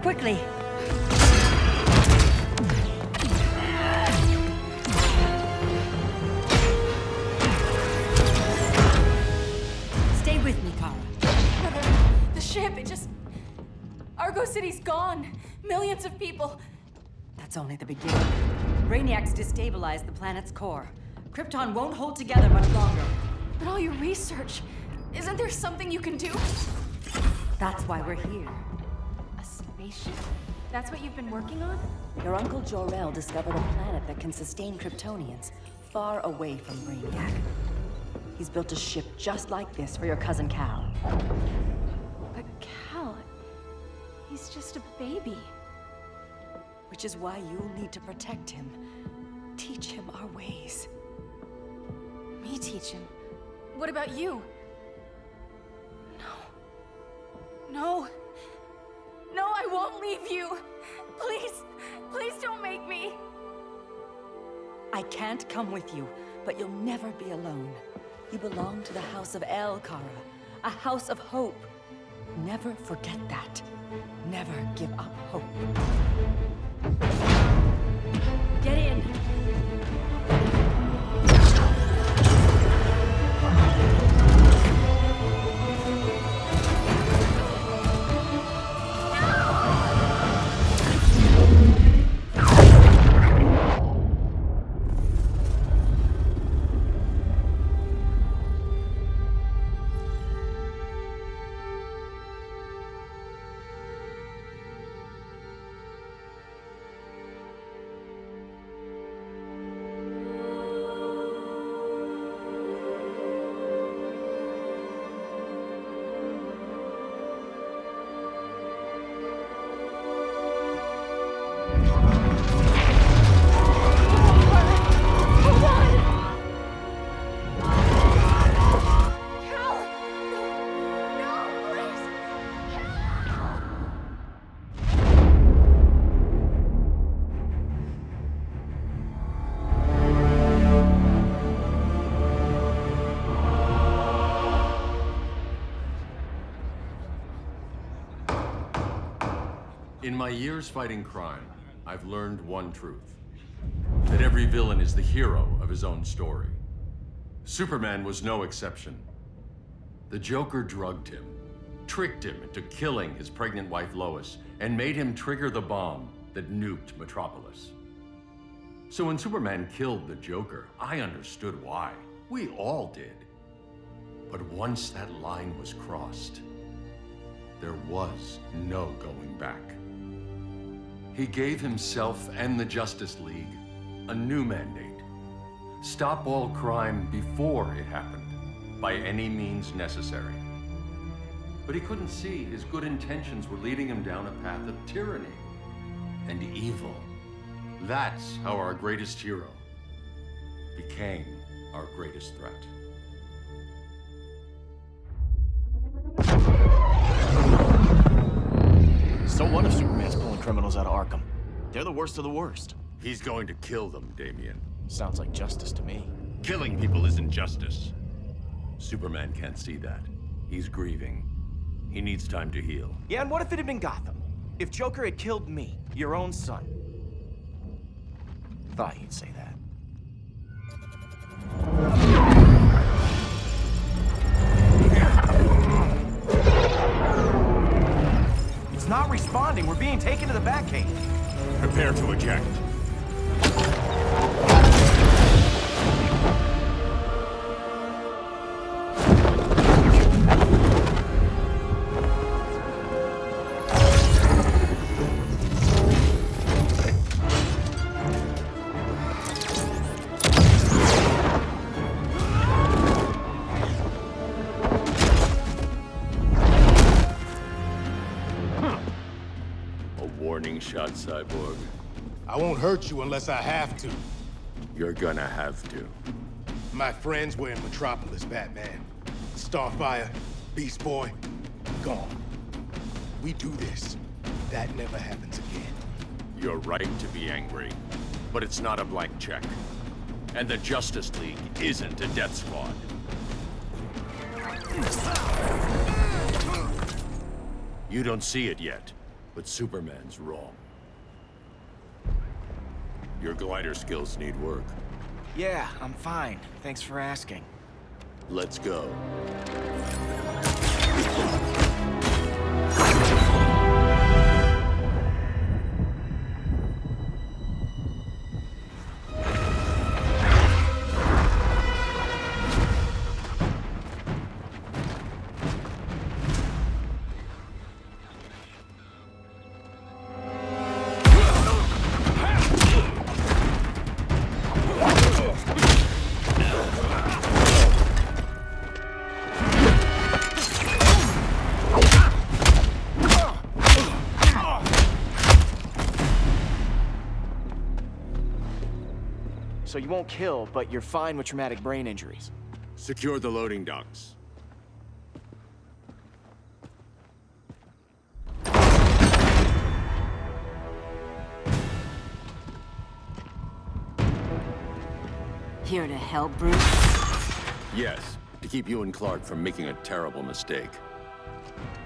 Quickly! Stay with me, Kara. Mother, the ship, it just... Argo City's gone. Millions of people. That's only the beginning. Brainiac's destabilized the planet's core. Krypton won't hold together much longer. But all your research, isn't there something you can do? That's why we're here. A spaceship? That's what you've been working on? Your uncle Jor-El discovered a planet that can sustain Kryptonians, far away from Brainiac. He's built a ship just like this for your cousin Cal. But Cal... he's just a baby. Which is why you'll need to protect him. Teach him our ways. Me teach him? What about you? No. No, I won't leave you! Please, please don't make me! I can't come with you, but you'll never be alone. You belong to the House of El, Kara. A house of hope. Never forget that. Never give up hope. Get in! In my years fighting crime, I've learned one truth. That every villain is the hero of his own story. Superman was no exception. The Joker drugged him, tricked him into killing his pregnant wife Lois, and made him trigger the bomb that nuked Metropolis. So when Superman killed the Joker, I understood why. We all did. But once that line was crossed, there was no going back. He gave himself and the Justice League a new mandate. Stop all crime before it happened, by any means necessary. But he couldn't see his good intentions were leading him down a path of tyranny and evil. That's how our greatest hero became our greatest threat. So what if Superman's pulling criminals out of Arkham? They're the worst of the worst. He's going to kill them, Damian. Sounds like justice to me. Killing people isn't justice. Superman can't see that. He's grieving. He needs time to heal. Yeah, and what if it had been Gotham? If Joker had killed me, your own son? Thought you'd say that. It's not responding. We're being taken to the Batcave. Prepare to eject. Warning shot, Cyborg. I won't hurt you unless I have to. You're gonna have to. My friends were in Metropolis, Batman. Starfire, Beast Boy, gone. We do this. That never happens again. You're right to be angry, but it's not a blank check. And the Justice League isn't a death squad. You don't see it yet, but Superman's wrong. Your glider skills need work. Yeah, I'm fine. Thanks for asking. Let's go. So you won't kill, but you're fine with traumatic brain injuries. Secure the loading docks. Here to help, Bruce? Yes, to keep you and Clark from making a terrible mistake.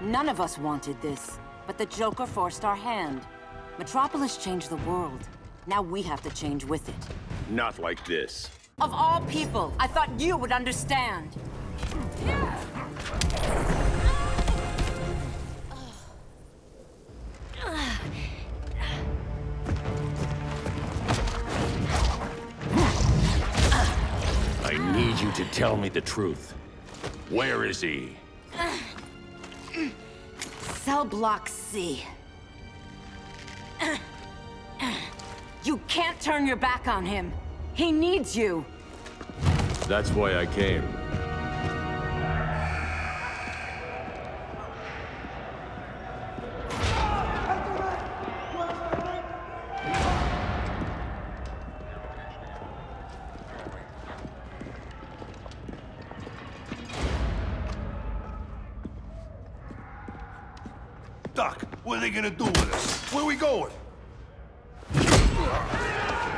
None of us wanted this, but the Joker forced our hand. Metropolis changed the world. Now we have to change with it. Not like this. Of all people, I thought you would understand. I need you to tell me the truth. Where is he? Cell Block C. You can't turn your back on him. He needs you. That's why I came. Doc, what are they gonna do with us? Where we going?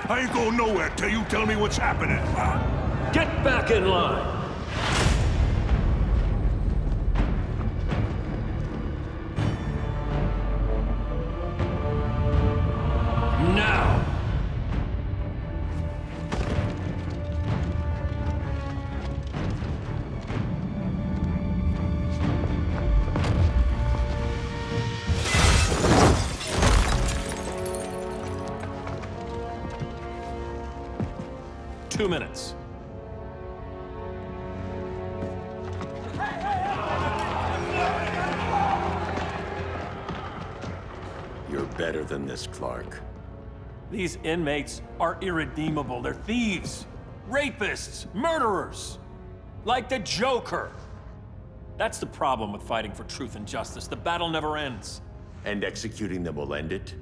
I ain't going nowhere till you tell me what's happening. Get back in line! 2 minutes. You're better than this, Clark. These inmates are irredeemable. They're thieves, rapists, murderers. Like the Joker. That's the problem with fighting for truth and justice. The battle never ends. And executing them will end it?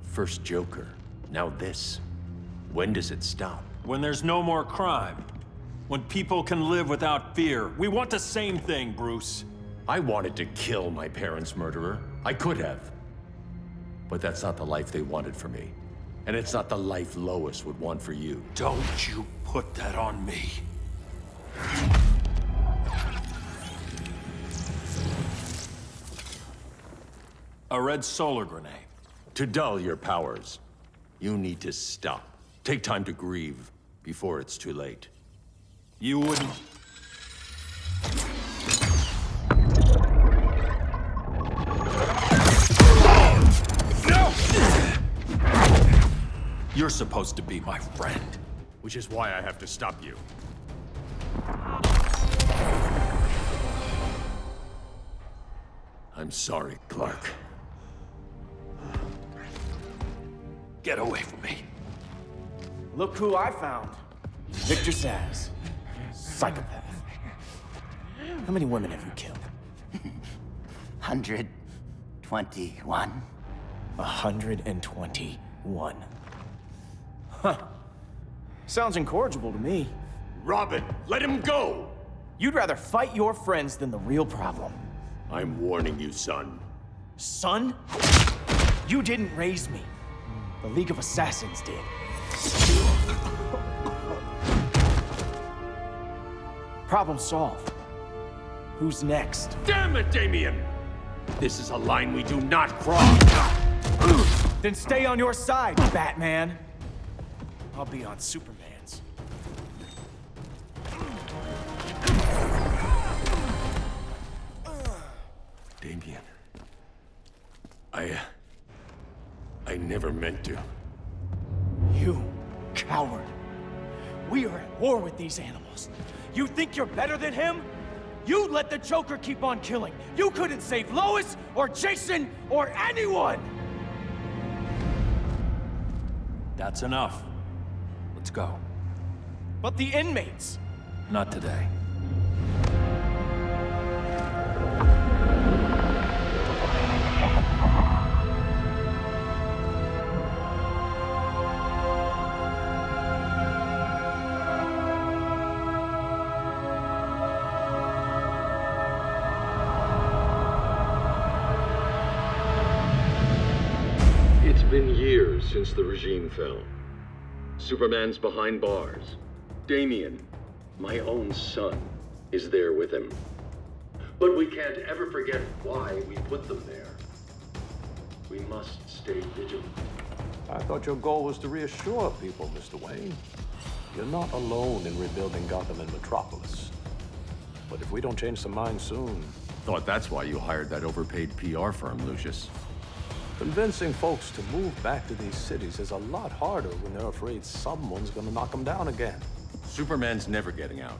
First Joker, now this. When does it stop? When there's no more crime. When people can live without fear. We want the same thing, Bruce. I wanted to kill my parents' murderer. I could have. But that's not the life they wanted for me. And it's not the life Lois would want for you. Don't you put that on me. A red solar grenade. To dull your powers, you need to stop. Take time to grieve before it's too late. You wouldn't... No! You're supposed to be my friend. Which is why I have to stop you. I'm sorry, Clark. Get away from me. Look who I found. Victor Zsasz. Psychopath. How many women have you killed? 121. 121. Huh. Sounds incorrigible to me. Robin, let him go! You'd rather fight your friends than the real problem. I'm warning you, son. Son? You didn't raise me. The League of Assassins did. Problem solved. Who's next? Damn it, Damien! This is a line we do not cross! Then stay on your side, Batman. I'll be on Superman's. Damien. I never meant to. You coward. We are at war with these animals. You think you're better than him? You let the Joker keep on killing. You couldn't save Lois, or Jason, or anyone! That's enough. Let's go. But the inmates. Not today. It's been years since the regime fell. Superman's behind bars. Damien, my own son, is there with him. But we can't ever forget why we put them there. We must stay vigilant. I thought your goal was to reassure people, Mr. Wayne. You're not alone in rebuilding Gotham and Metropolis. But if we don't change some minds soon... Thought that's why you hired that overpaid PR firm, Lucius. Convincing folks to move back to these cities is a lot harder when they're afraid someone's gonna knock them down again. Superman's never getting out.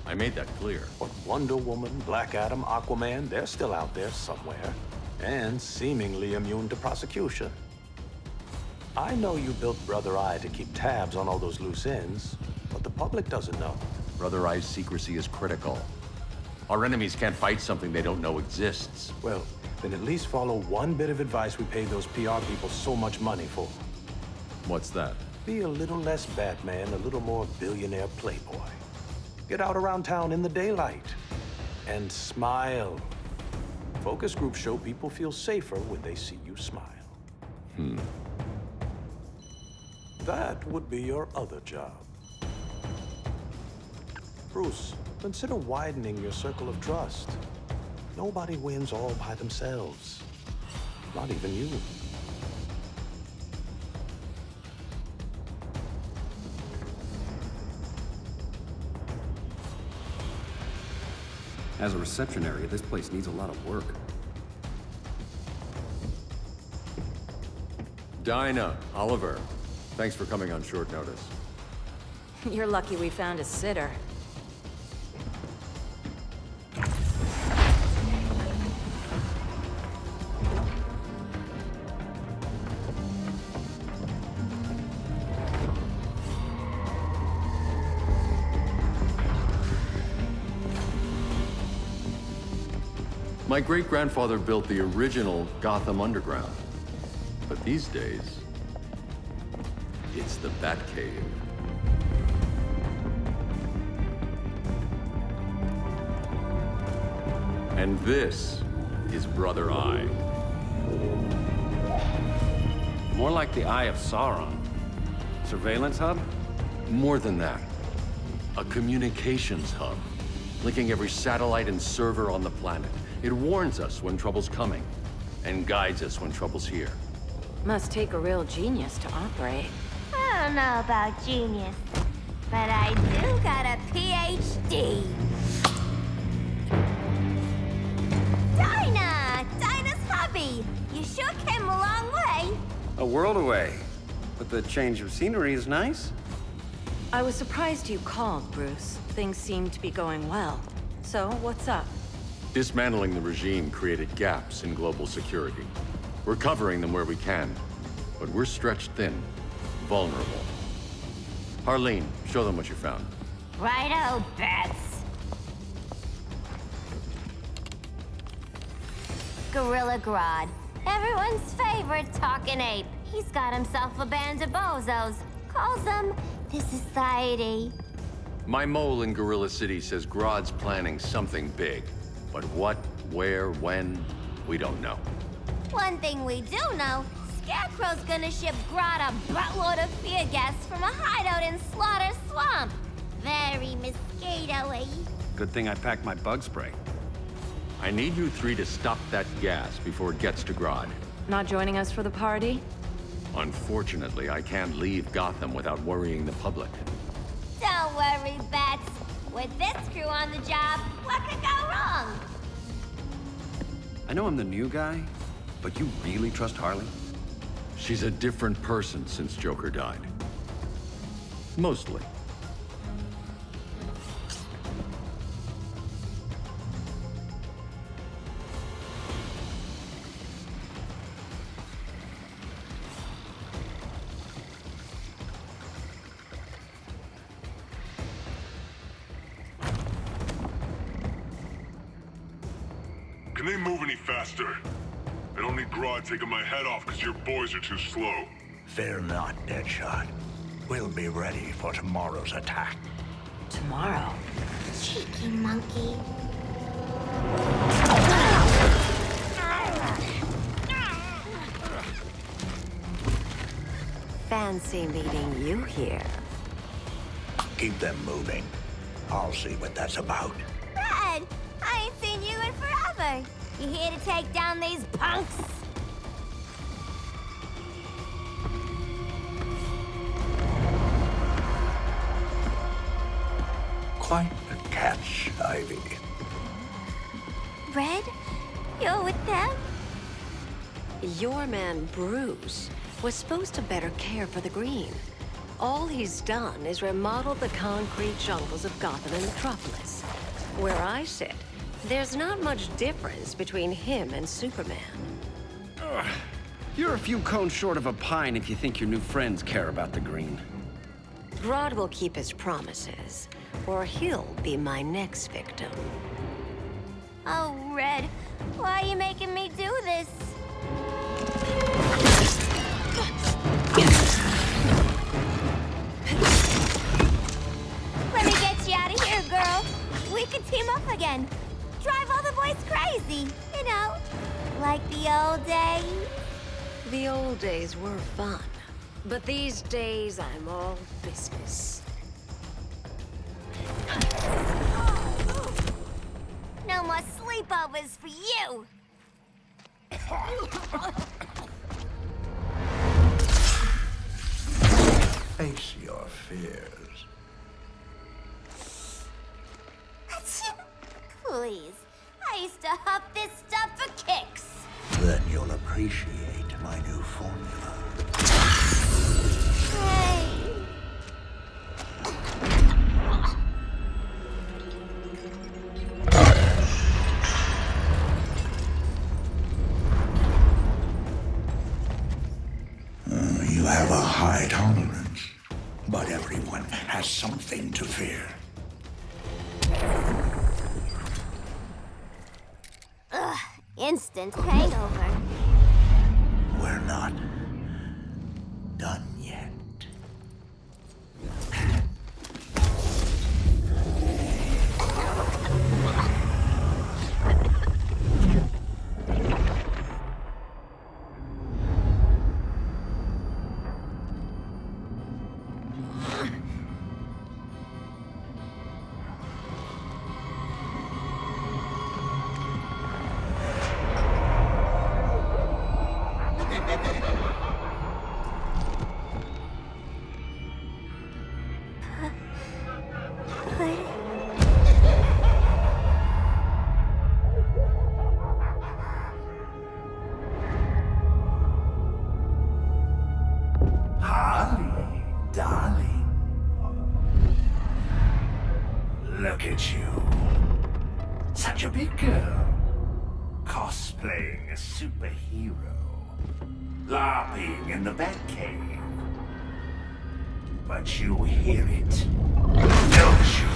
I made that clear. But Wonder Woman, Black Adam, Aquaman, they're still out there somewhere. And seemingly immune to prosecution. I know you built Brother Eye to keep tabs on all those loose ends, but the public doesn't know. Brother Eye's secrecy is critical. Our enemies can't fight something they don't know exists. Well, then at least follow one bit of advice we paid those PR people so much money for. What's that? Be a little less Batman, a little more billionaire playboy. Get out around town in the daylight. And smile. Focus groups show people feel safer when they see you smile. That would be your other job. Bruce, consider widening your circle of trust. Nobody wins all by themselves. Not even you. As a reception area, this place needs a lot of work. Dinah, Oliver, thanks for coming on short notice. You're lucky we found a sitter. My great-grandfather built the original Gotham Underground. But these days, it's the Batcave. And this is Brother Eye. More like the Eye of Sauron. Surveillance hub? More than that. A communications hub, linking every satellite and server on the planet. It warns us when trouble's coming, and guides us when trouble's here. Must take a real genius to operate. I don't know about genius, but I do got a PhD. Dinah's hubby. You sure came a long way. A world away. But the change of scenery is nice. I was surprised you called, Bruce. Things seem to be going well. So, what's up? Dismantling the regime created gaps in global security. We're covering them where we can, but we're stretched thin, vulnerable. Harleen, show them what you found. Righto, Bats. Gorilla Grodd. Everyone's favorite talking ape. He's got himself a band of bozos. Calls them the Society. My mole in Gorilla City says Grodd's planning something big. But what, where, when, we don't know. One thing we do know, Scarecrow's gonna ship Grodd a buttload of fear gas from a hideout in Slaughter Swamp. Very mosquito-y. Good thing I packed my bug spray. I need you three to stop that gas before it gets to Grodd. Not joining us for the party? Unfortunately, I can't leave Gotham without worrying the public. Don't worry, Bats. With this crew on the job, what could go wrong? I know I'm the new guy, but you really trust Harley? She's a different person since Joker died. Mostly. Can they move any faster? I don't need Grodd taking my head off because your boys are too slow. Fear not, Deadshot. We'll be ready for tomorrow's attack. Tomorrow? Cheeky monkey. Fancy meeting you here. Keep them moving. I'll see what that's about. Red, I ain't seen you in forever. You here to take down these punks? Quite a catch, Ivy. Red, you're with them? Your man, Bruce, was supposed to better care for the green. All he's done is remodel the concrete jungles of Gotham and Metropolis. Where I sit, there's not much difference between him and Superman. You're a few cones short of a pine if you think your new friends care about the green. Grodd will keep his promises, or he'll be my next victim. Oh, Red, why are you making me do this? Let me get you out of here, girl. We can team up again. Drive all the boys crazy, you know, like the old days. The old days were fun, but these days I'm all business. No more sleepovers for you. Face your fears. Please, I used to huff this stuff for kicks. Then you'll appreciate my new formula. Hey. But everyone has something to fear. Ugh, instant hangover. We're not done yet. Harley, darling. Look at you. Such a big girl. Cosplaying a superhero. LARPing in the Batcave. But you hear it, don't you?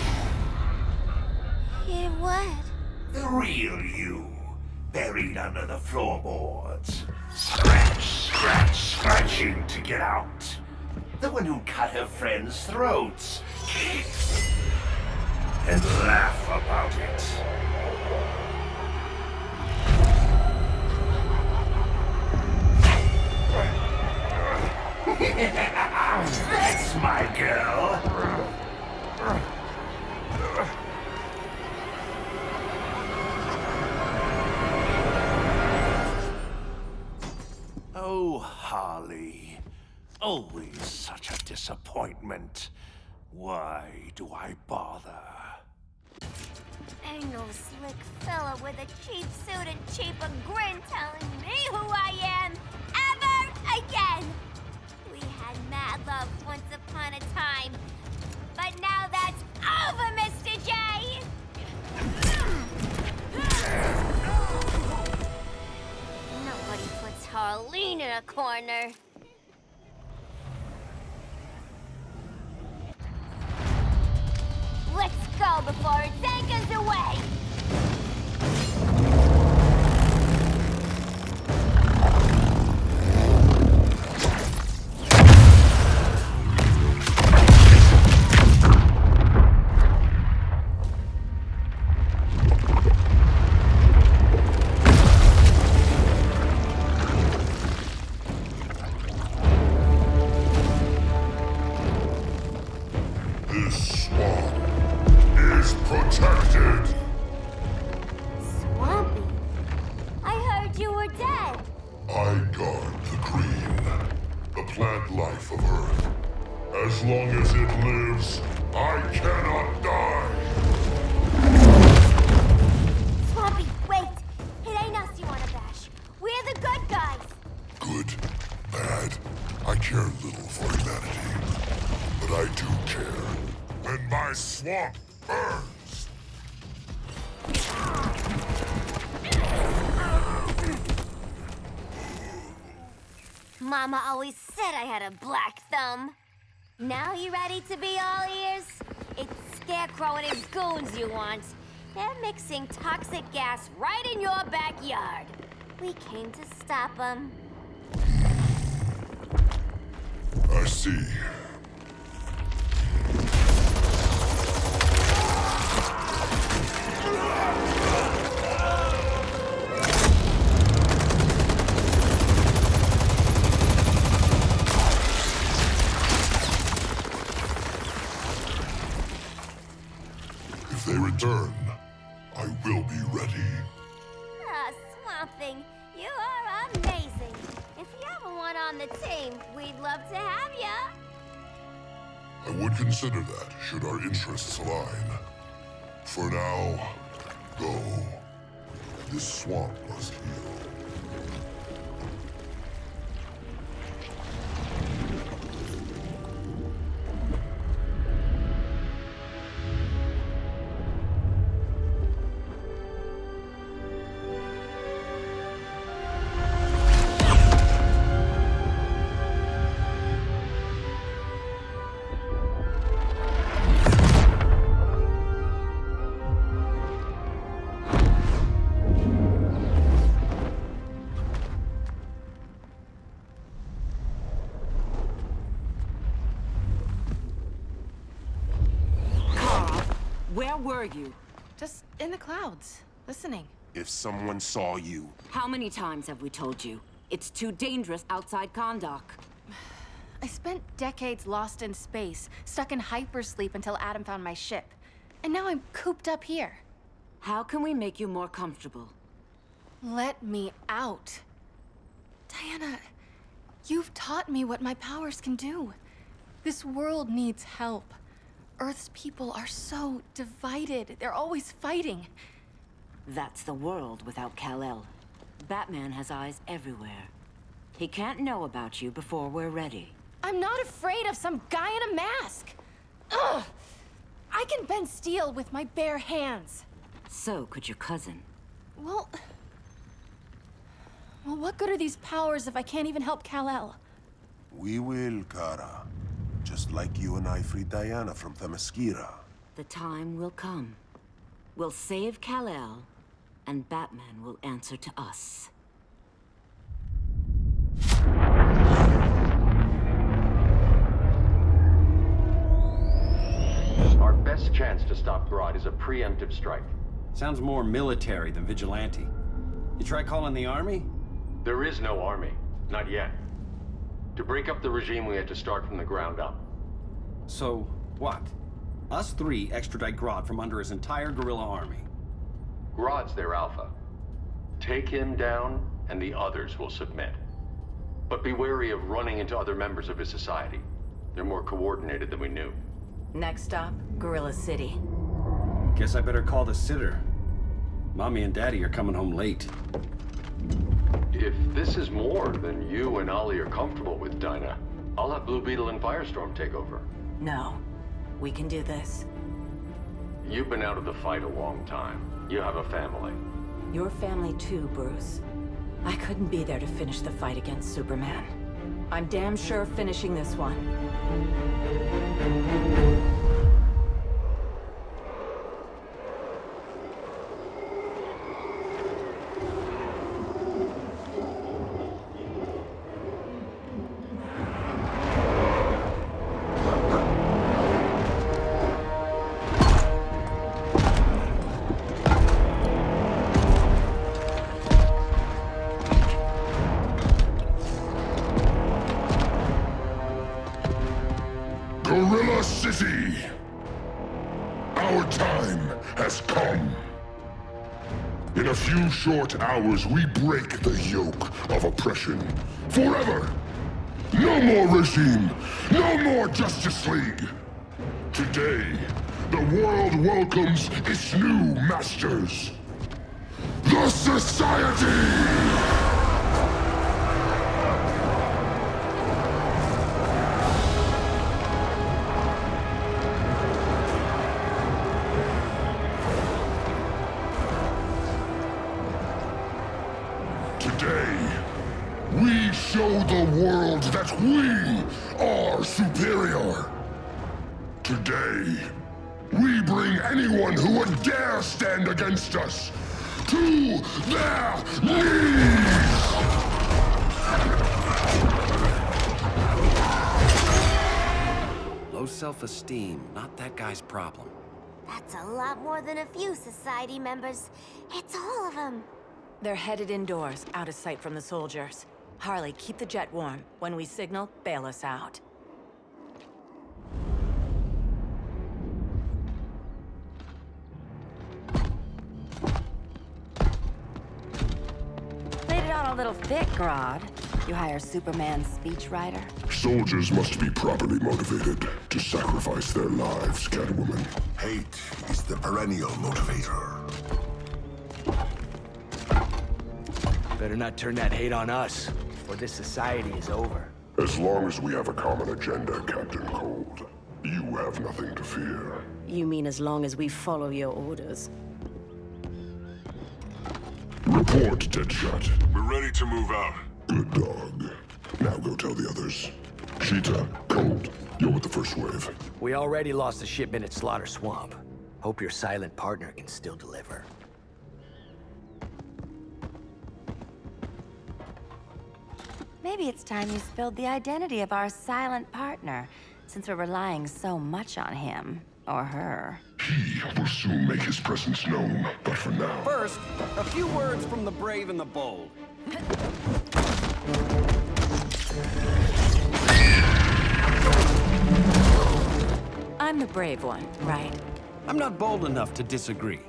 Hear what? The real you, buried under the floorboards. Scratch, scratch, scratching to get out. The one who cut her friends' throats. And laugh about it. That's my girl. Oh, Harley. Always such a disappointment. Why do I bother? Ain't no slick fella with a cheap suit and cheaper grin telling me who I am ever again. We had mad love once upon a time, but now that's over, Mr. J. Nobody puts Harleen in a corner. Let's go before it takes us away! This swamp is protected. Swampy? I heard you were dead. I guard the green, the plant life of Earth. As long as it lives, I cannot die. Swampy, wait! It ain't us you wanna bash. We're the good guys. Good, bad, I care little for humanity. But I do care. And my swamp burns! Mama always said I had a black thumb. Now you ready to be all ears? It's Scarecrow and his goons you want. They're mixing toxic gas right in your backyard. We came to stop them. I see. If they return, I will be ready. Ah, Swamp Thing, you are amazing. If you ever want on the team, we'd love to have ya. I would consider that, should our interests align. For now, go. This swamp must heal. Where were you? Just in the clouds, listening. If someone saw you... How many times have we told you? It's too dangerous outside Kahndaq. I spent decades lost in space, stuck in hypersleep until Adam found my ship. And now I'm cooped up here. How can we make you more comfortable? Let me out. Diana, you've taught me what my powers can do. This world needs help. Earth's people are so divided. They're always fighting. That's the world without Kal-El. Batman has eyes everywhere. He can't know about you before we're ready. I'm not afraid of some guy in a mask. Ugh! I can bend steel with my bare hands. So could your cousin. Well, what good are these powers if I can't even help Kal-El? We will, Kara. Just like you and I freed Diana from Themyscira. The time will come. We'll save Kal-El, and Batman will answer to us. Our best chance to stop Grodd is a preemptive strike. Sounds more military than vigilante. You try calling the army? There is no army. Not yet. To break up the regime, we had to start from the ground up. So, what? Us three extradite Grodd from under his entire guerrilla army. Grodd's their alpha. Take him down, and the others will submit. But be wary of running into other members of his society. They're more coordinated than we knew. Next stop, Gorilla City. Guess I better call the sitter. Mommy and Daddy are coming home late. If this is more than you and Ollie are comfortable with, Dinah, I'll have Blue Beetle and Firestorm take over. No. We can do this. You've been out of the fight a long time. You have a family. Your family too, Bruce. I couldn't be there to finish the fight against Superman. I'm damn sure finishing this one. Gorilla City! Our time has come. In a few short hours, we break the yoke of oppression. Forever! No more regime! No more Justice League! Today, the world welcomes its new masters. The Society! Today, we show the world that we are superior. Today, we bring anyone who would dare stand against us to their knees! Low self-esteem, not that guy's problem. That's a lot more than a few society members. It's all of them. They're headed indoors, out of sight from the soldiers. Harley, keep the jet warm. When we signal, bail us out. Played it on a little thick, Grodd. You hire Superman's speechwriter? Soldiers must be properly motivated to sacrifice their lives, Catwoman. Hate is the perennial motivator. Better not turn that hate on us, or this society is over. As long as we have a common agenda, Captain Cold, you have nothing to fear. You mean as long as we follow your orders? Report, Deadshot. We're ready to move out. Good dog. Now go tell the others. Cheetah, Cold, you're with the first wave. We already lost a shipment at Slaughter Swamp. Hope your silent partner can still deliver. Maybe it's time you spilled the identity of our silent partner, since we're relying so much on him, or her. He will soon make his presence known, but for now... First, a few words from the brave and the bold. I'm the brave one, right? I'm not bold enough to disagree.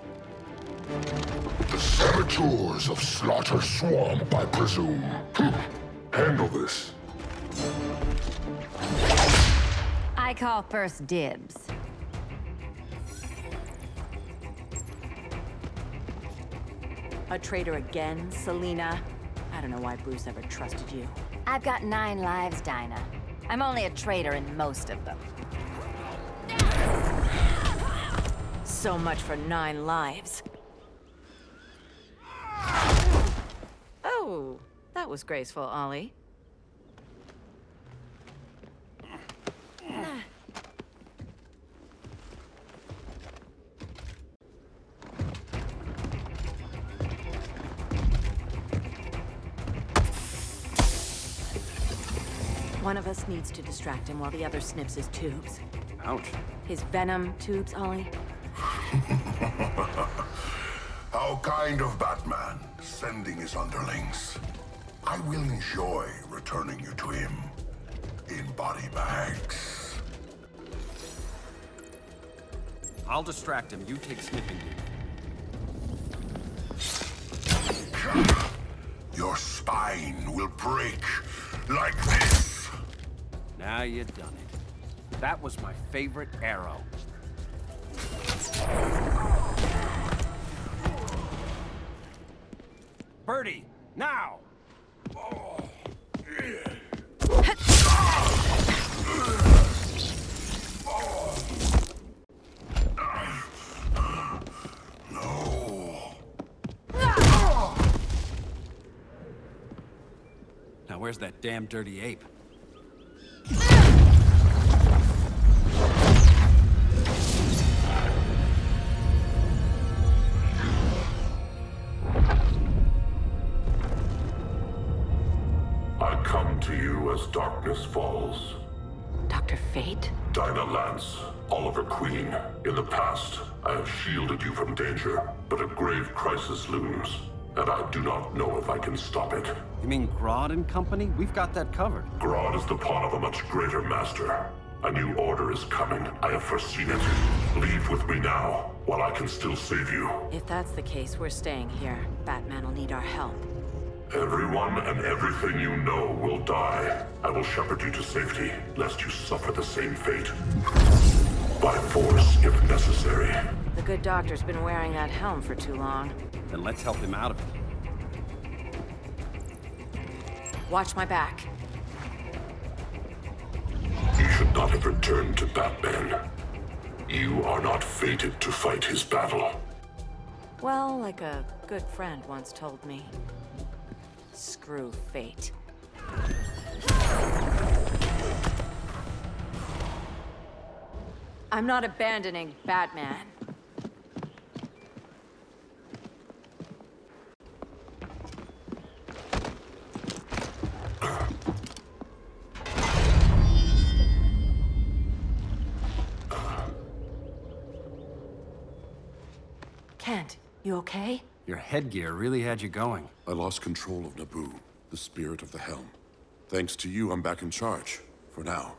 The saboteurs of Slaughter Swamp, I presume. Handle this. I call first dibs. A traitor again, Selena? I don't know why Bruce ever trusted you. I've got 9 lives, Dinah. I'm only a traitor in most of them. So much for 9 lives. Oh, that was graceful, Ollie. One of us needs to distract him while the other snips his tubes. Ouch. His venom tubes, Ollie. How kind of Batman, sending his underlings. I will enjoy returning you to him in body bags. I'll distract him. You take sniffing duty. Your spine will break like this. Now you done it. That was my favorite arrow. Birdie, now! No. Now where's that damn dirty ape? I come to you as darkness falls. Dr. Fate? Dinah Lance, Oliver Queen. In the past, I have shielded you from danger, but a grave crisis looms, and I do not know if I can stop it. You mean Grodd and company? We've got that covered. Grodd is the pawn of a much greater master. A new order is coming. I have foreseen it. Leave with me now, while I can still save you. If that's the case, we're staying here. Batman will need our help. Everyone and everything you know will die. I will shepherd you to safety, lest you suffer the same fate. By force, if necessary. The good doctor's been wearing that helm for too long. Then let's help him out of it. Watch my back. You should not have returned to Batman. You are not fated to fight his battle. Well, like a good friend once told me. Screw fate. I'm not abandoning Batman. Kent, you okay? Your headgear really had you going. I lost control of Naboo, the spirit of the helm. Thanks to you, I'm back in charge. For now.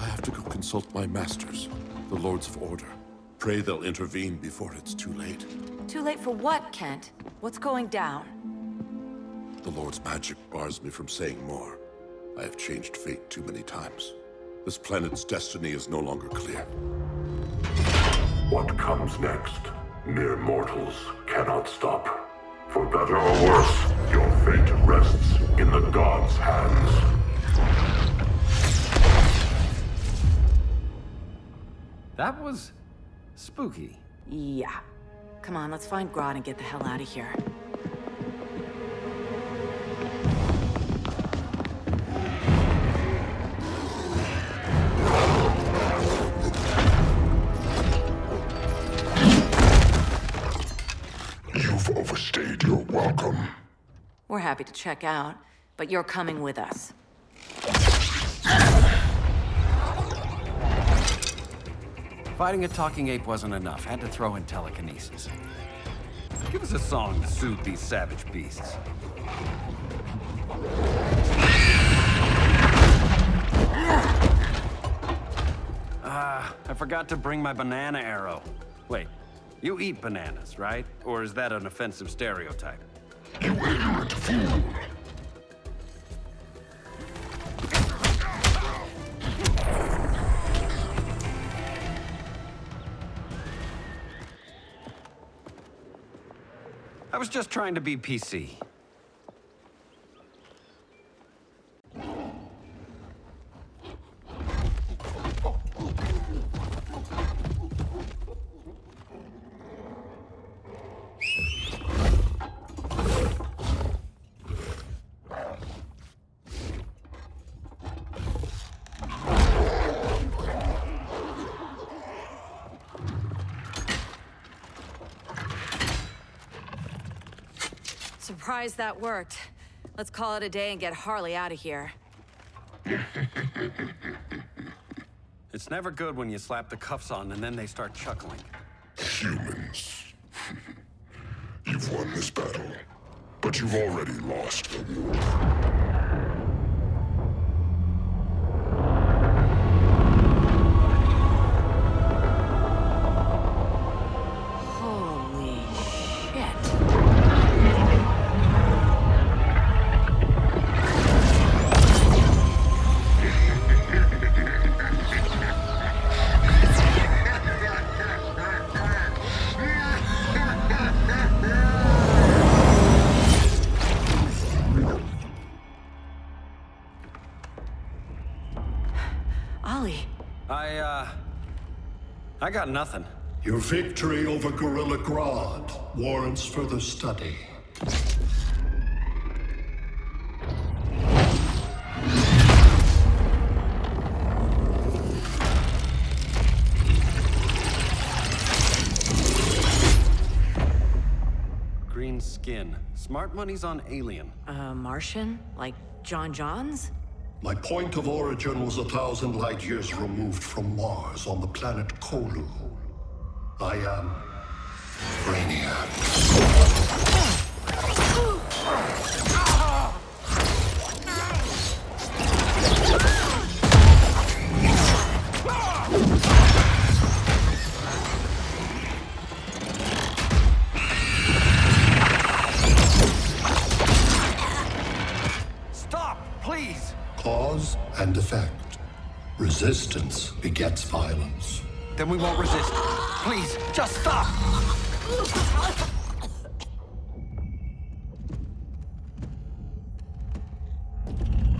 I have to go consult my masters, the Lords of Order. Pray they'll intervene before it's too late. Too late for what, Kent? What's going down? The Lord's magic bars me from saying more. I have changed fate too many times. This planet's destiny is no longer clear. What comes next? Mere mortals cannot stop. For better or worse, your fate rests in the gods' hands. That was spooky. Yeah. Come on, let's find Grodd and get the hell out of here. You've overstayed your welcome. We're happy to check out, but you're coming with us. Fighting a talking ape wasn't enough. Had to throw in telekinesis. Give us a song to soothe these savage beasts. I forgot to bring my banana arrow. Wait, you eat bananas, right? Or is that an offensive stereotype? You ignorant fool! I was just trying to be PC. Surprised that worked. Let's call it a day and get Harley out of here. It's never good when you slap the cuffs on and then they start chuckling. Humans. You've won this battle, but you've already lost the war. I got nothing. Your victory over Gorilla Grodd warrants further study. Green skin. Smart money's on alien. Martian? Like John Johns? My point of origin was 1,000 light years removed from Mars on the planet Kolu. I am Brainiac. Stop, please! Cause and effect. Resistance begets violence. Then we won't resist. Please, just stop!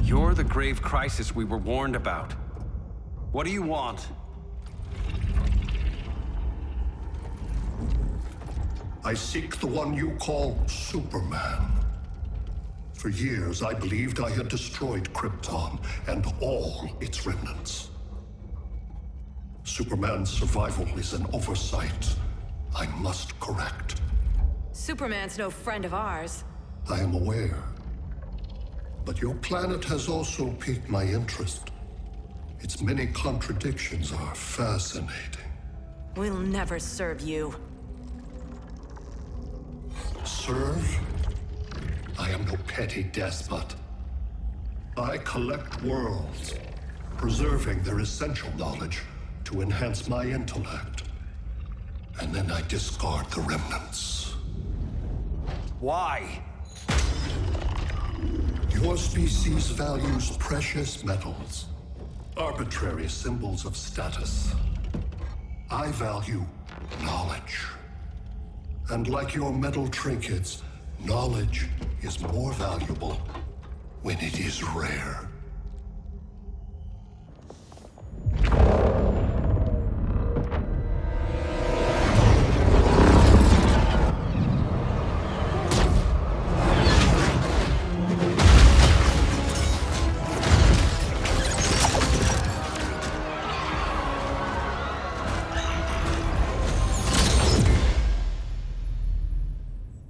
You're the grave crisis we were warned about. What do you want? I seek the one you call Superman. For years, I believed I had destroyed Krypton and all its remnants. Superman's survival is an oversight I must correct. Superman's no friend of ours. I am aware. But your planet has also piqued my interest. Its many contradictions are fascinating. We'll never serve you. Serve? I am no petty despot. I collect worlds, preserving their essential knowledge to enhance my intellect. And then I discard the remnants. Why? Your species values precious metals, arbitrary symbols of status. I value knowledge. And like your metal trinkets, knowledge is more valuable when it is rare.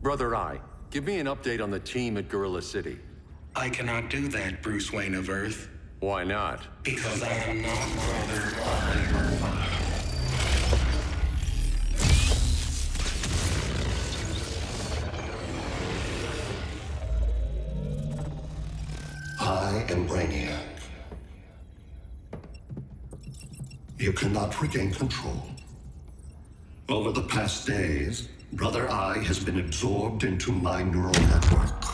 Brother Eye, give me an update on the team at Gorilla City. I cannot do that, Bruce Wayne of Earth. Why not? Because I am not Brother Eye. am Brainiac. You cannot regain control. Over the past days, Brother Eye has been absorbed into my neural network.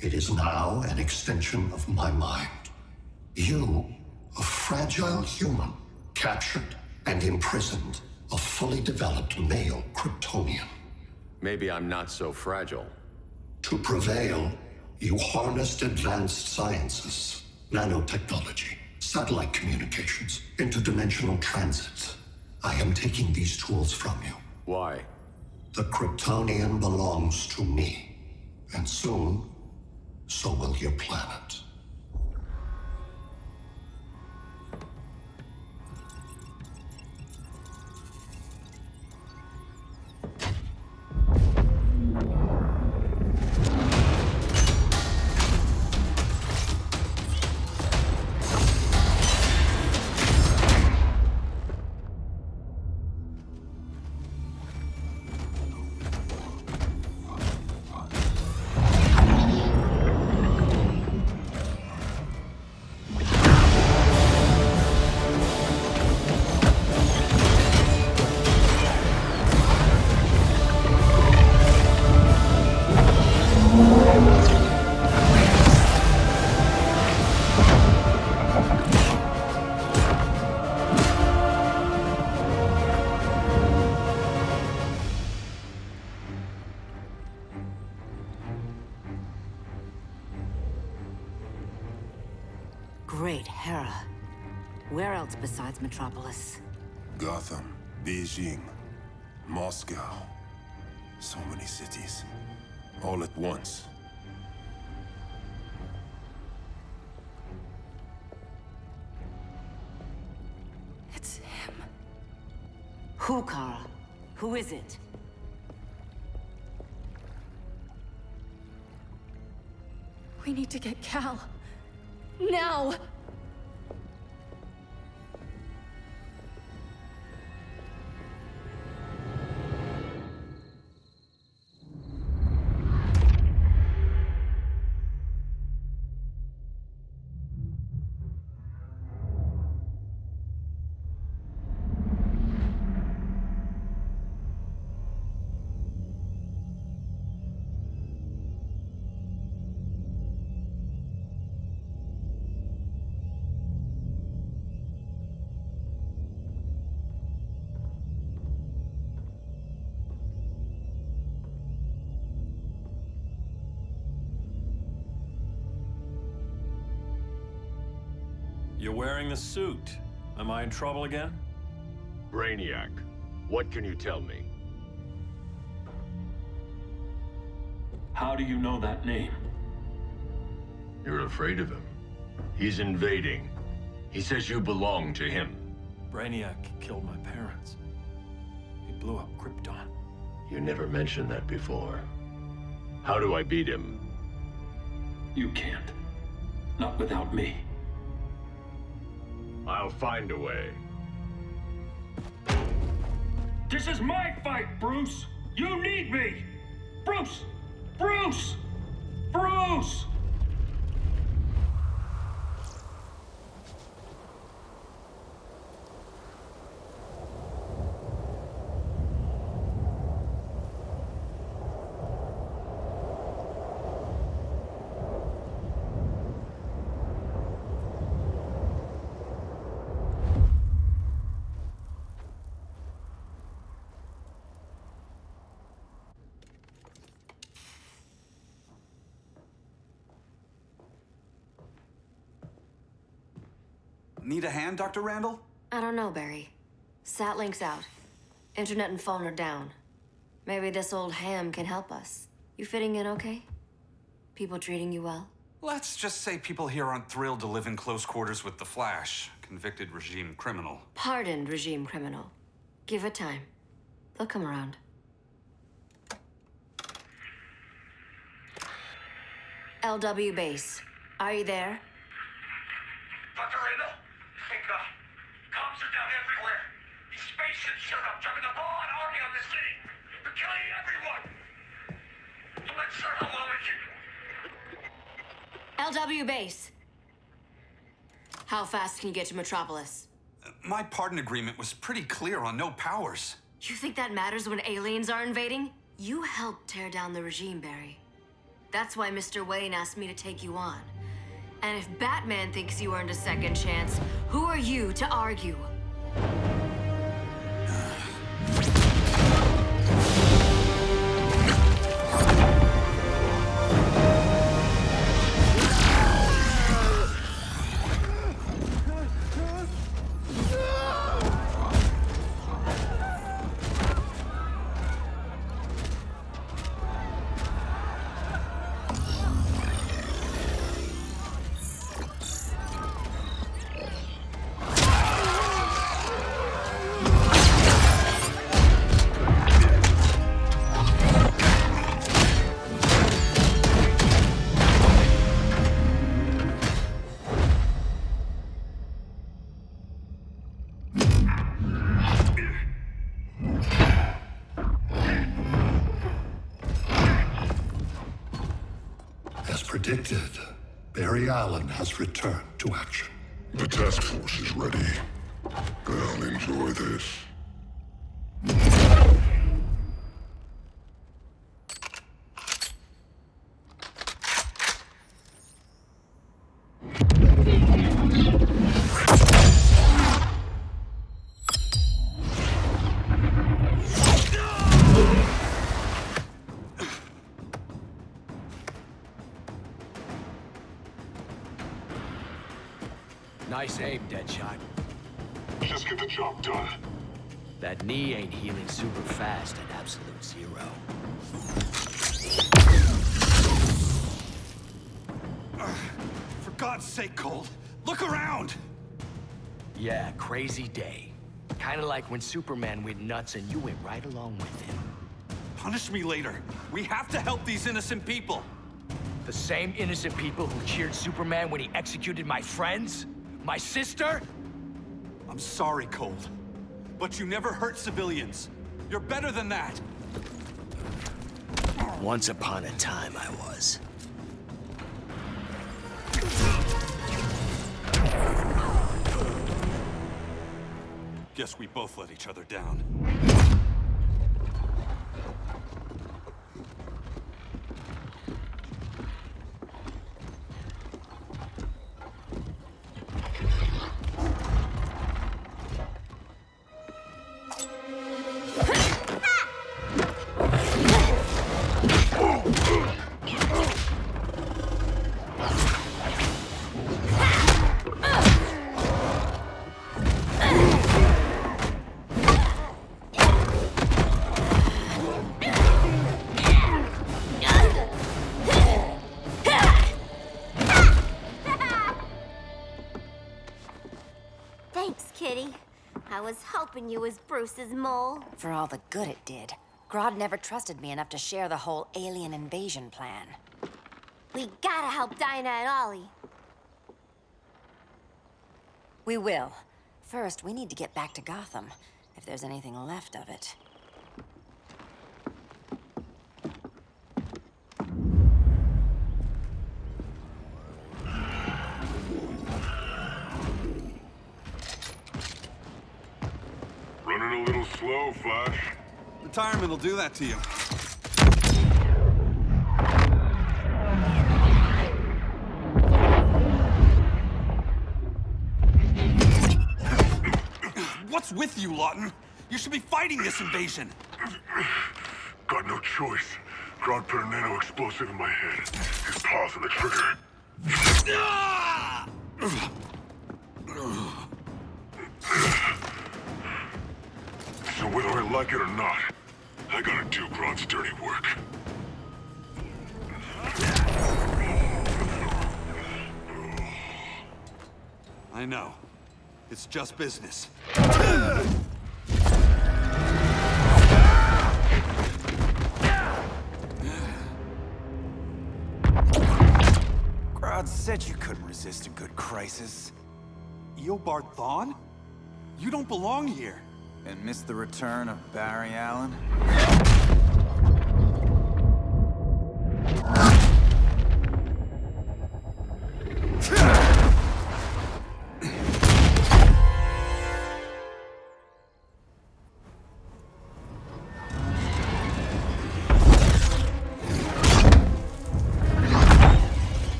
It is now an extension of my mind. You, a fragile human, captured and imprisoned a fully developed male Kryptonian. Maybe I'm not so fragile. To prevail, you harnessed advanced sciences, nanotechnology, satellite communications, interdimensional transit. I am taking these tools from you. Why? The Kryptonian belongs to me. And soon, so will your planet. Great Hera. Where else besides Metropolis? Gotham, Beijing, Moscow. So many cities. All at once. It's him. Who, Kara? Who is it? We need to get Cal. Now! You're wearing the suit. Am I in trouble again? Brainiac, what can you tell me? How do you know that name? You're afraid of him. He's invading. He says you belong to him. Brainiac killed my parents. He blew up Krypton. You never mentioned that before. How do I beat him? You can't. Not without me. I'll find a way. This is my fight, Bruce! You need me! Bruce! Bruce! Bruce! Need a hand, Dr. Randall? I don't know, Barry. Satlink's out. Internet and phone are down. Maybe this old ham can help us. You fitting in okay? People treating you well? Let's just say people here aren't thrilled to live in close quarters with the Flash, convicted regime criminal. Pardoned regime criminal. Give it time. They'll come around. LW base. Are you there? Dr. Randall? Comms are down everywhere. These spaceships showed up, dropping a ball and army on the city. They're killing everyone. I'm not sure how long it can... LW base. How fast can you get to Metropolis? My pardon agreement was pretty clear on no powers. You think that matters when aliens are invading? You helped tear down the regime, Barry. That's why Mr. Wayne asked me to take you on. And if Batman thinks you earned a second chance, who are you to argue? As predicted, Barry Allen has returned to action. The task force is ready. I'll enjoy this. Nice aim, Deadshot. Just get the job done. That knee ain't healing super fast at absolute zero. For God's sake, Cold, look around! Yeah, crazy day. Kinda like when Superman went nuts and you went right along with him. Punish me later. We have to help these innocent people. The same innocent people who cheered Superman when he executed my friends? My sister? I'm sorry, Cold, but you never hurt civilians. You're better than that. Once upon a time, I was. Guess we both let each other down. Thanks, Kitty. I was hoping you was Bruce's mole. For all the good it did. Grodd never trusted me enough to share the whole alien invasion plan. We gotta help Dinah and Ollie. We will. First, we need to get back to Gotham, if there's anything left of it. Running a little slow, Flash. Retirement will do that to you. What's with you, Lawton? You should be fighting this invasion. Got no choice. Grodd put a nano explosive in my head. His paws on the trigger. So whether I like it or not, I gotta do Grodd's dirty work. I know. It's just business. Grodd said you couldn't resist a good crisis. Eobard Thawne? You don't belong here. And miss the return of Barry Allen?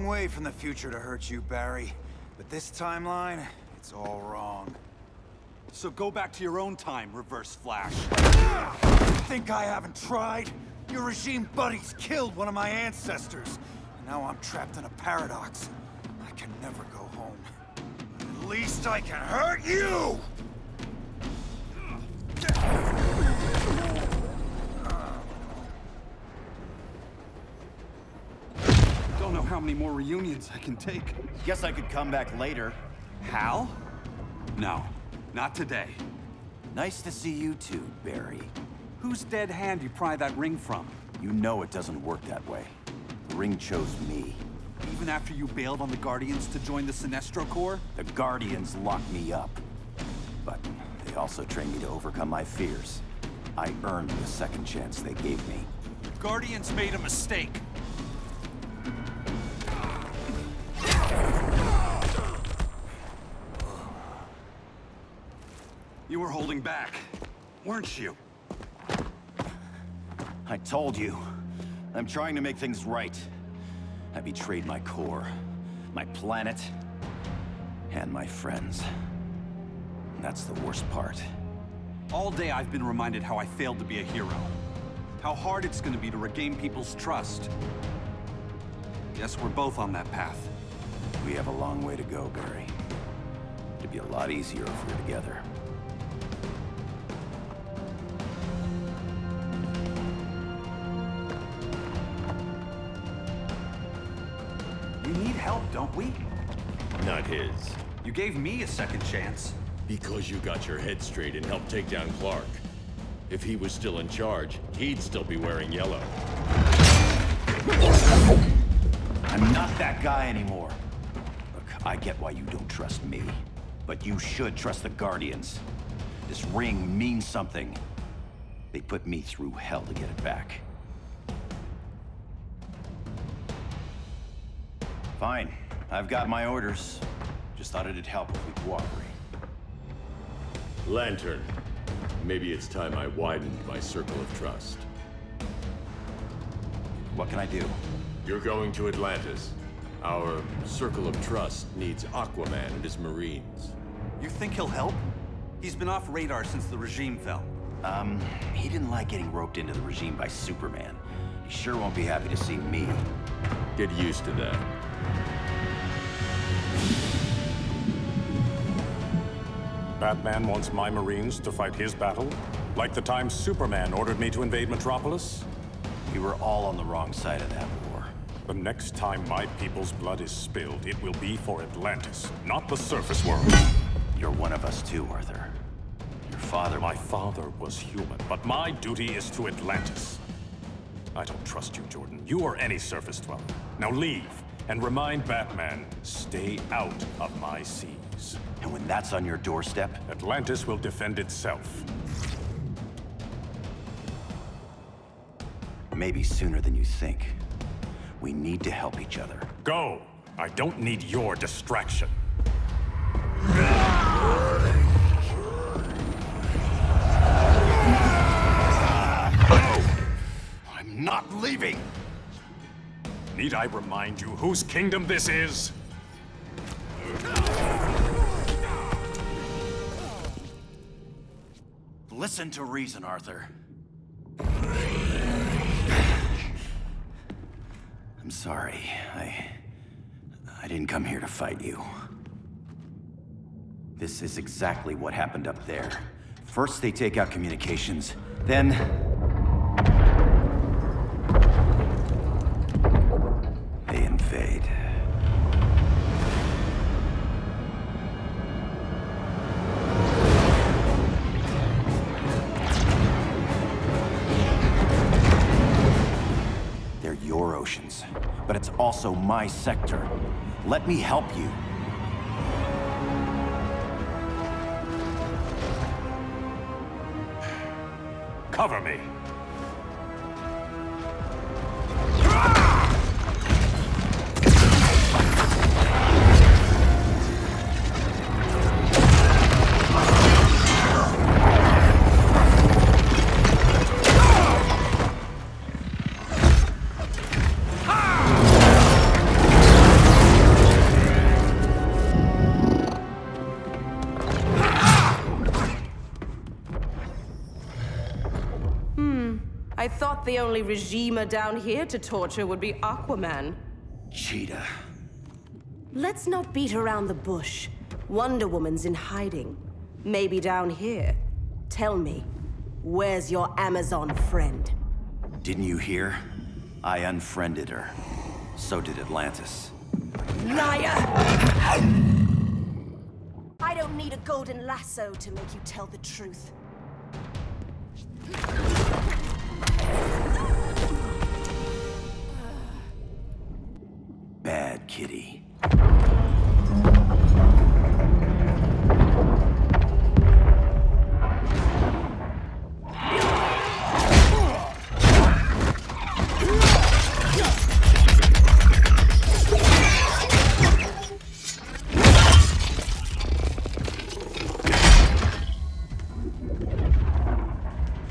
long way from the future to hurt you, Barry. But this timeline, it's all wrong. So go back to your own time, Reverse Flash. Think I haven't tried? Your regime buddies killed one of my ancestors. And now I'm trapped in a paradox. I can never go home. At least I can hurt you! Don't know how many more reunions I can take. Guess I could come back later. Hal? No, not today. Nice to see you too, Barry. Whose dead hand you pry that ring from? You know it doesn't work that way. The ring chose me. Even after you bailed on the Guardians to join the Sinestro Corps? The Guardians locked me up. But they also trained me to overcome my fears. I earned the second chance they gave me. Guardians made a mistake. You were holding back, weren't you? I told you. I'm trying to make things right. I betrayed my core, my planet, and my friends. That's the worst part. All day I've been reminded how I failed to be a hero. How hard it's gonna be to regain people's trust. Guess we're both on that path. We have a long way to go, Barry. It'd be a lot easier if we're together. We need help, don't we? Not his. You gave me a second chance. Because you got your head straight and helped take down Clark. If he was still in charge, he'd still be wearing yellow. I'm not that guy anymore. Look, I get why you don't trust me. But you should trust the Guardians. This ring means something. They put me through hell to get it back. Fine. I've got my orders. Just thought it'd help if we cooperate. Lantern. Maybe it's time I widened my circle of trust. What can I do? You're going to Atlantis. Our circle of trust needs Aquaman and his Marines. You think he'll help? He's been off radar since the regime fell. He didn't like getting roped into the regime by Superman. He sure won't be happy to see me. Get used to that. Batman wants my Marines to fight his battle? Like the time Superman ordered me to invade Metropolis? We were all on the wrong side of that war. The next time my people's blood is spilled, it will be for Atlantis, not the surface world. You're one of us too, Arthur. Your father... My father was human, but my duty is to Atlantis. I don't trust you, Jordan. You or any surface dweller. Now leave, and remind Batman, stay out of my seas. And when that's on your doorstep? Atlantis will defend itself. Maybe sooner than you think. We need to help each other. Go! I don't need your distraction. I'm not leaving! Need I remind you whose kingdom this is? Listen to reason, Arthur. I'm sorry. I didn't come here to fight you. This is exactly what happened up there. First they take out communications, then... they invade. They're your oceans, but it's also my sector. Let me help you. Cover me. thought the only regimer down here to torture would be Aquaman. Cheetah. Let's not beat around the bush. Wonder Woman's in hiding. Maybe down here. Tell me, where's your Amazon friend? Didn't you hear? I unfriended her. So did Atlantis. Liar! I don't need a golden lasso to make you tell the truth. Bad kitty.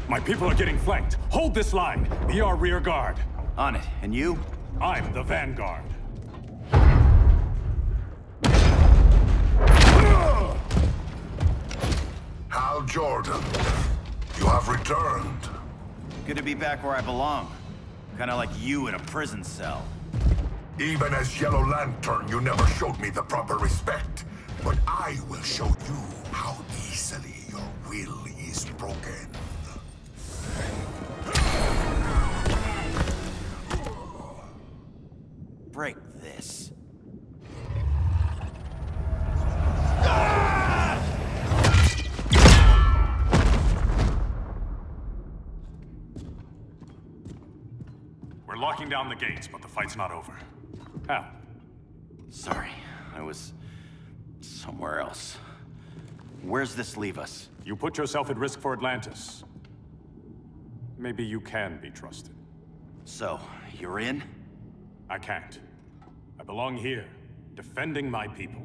My people are getting flanked. Hold this line. Be our rear guard. On it. And you? I'm the vanguard. Hal Jordan, you have returned. Good to be back where I belong. Kinda like you in a prison cell. Even as Yellow Lantern, you never showed me the proper respect. But I will show you how easily your will is broken. Break this. We're locking down the gates, but the fight's not over. Hal. Sorry, I was somewhere else. Where's this leave us? You put yourself at risk for Atlantis. Maybe you can be trusted. So, you're in? I can't. I belong here, defending my people.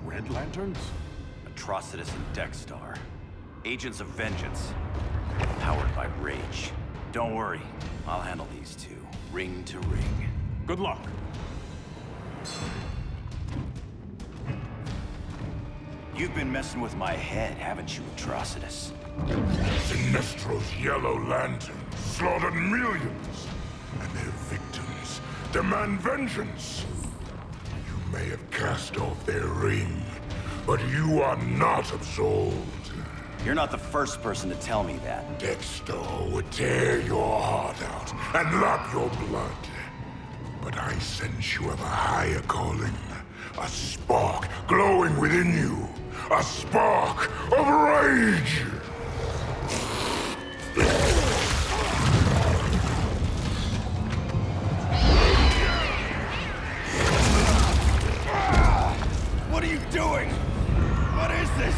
Red Lanterns? Atrocitus and Dexstar. Agents of Vengeance. Powered by rage. Don't worry, I'll handle these two, ring to ring. Good luck. You've been messing with my head, haven't you, Atrocitus? Sinestro's Yellow Lantern slaughtered millions, and their victims demand vengeance. You may have cast off their ring, but you are not absolved. You're not the first person to tell me that. Dexter would tear your heart out and lap your blood. But I sense you have a higher calling. A spark glowing within you. A spark of rage! What are you doing? What is this?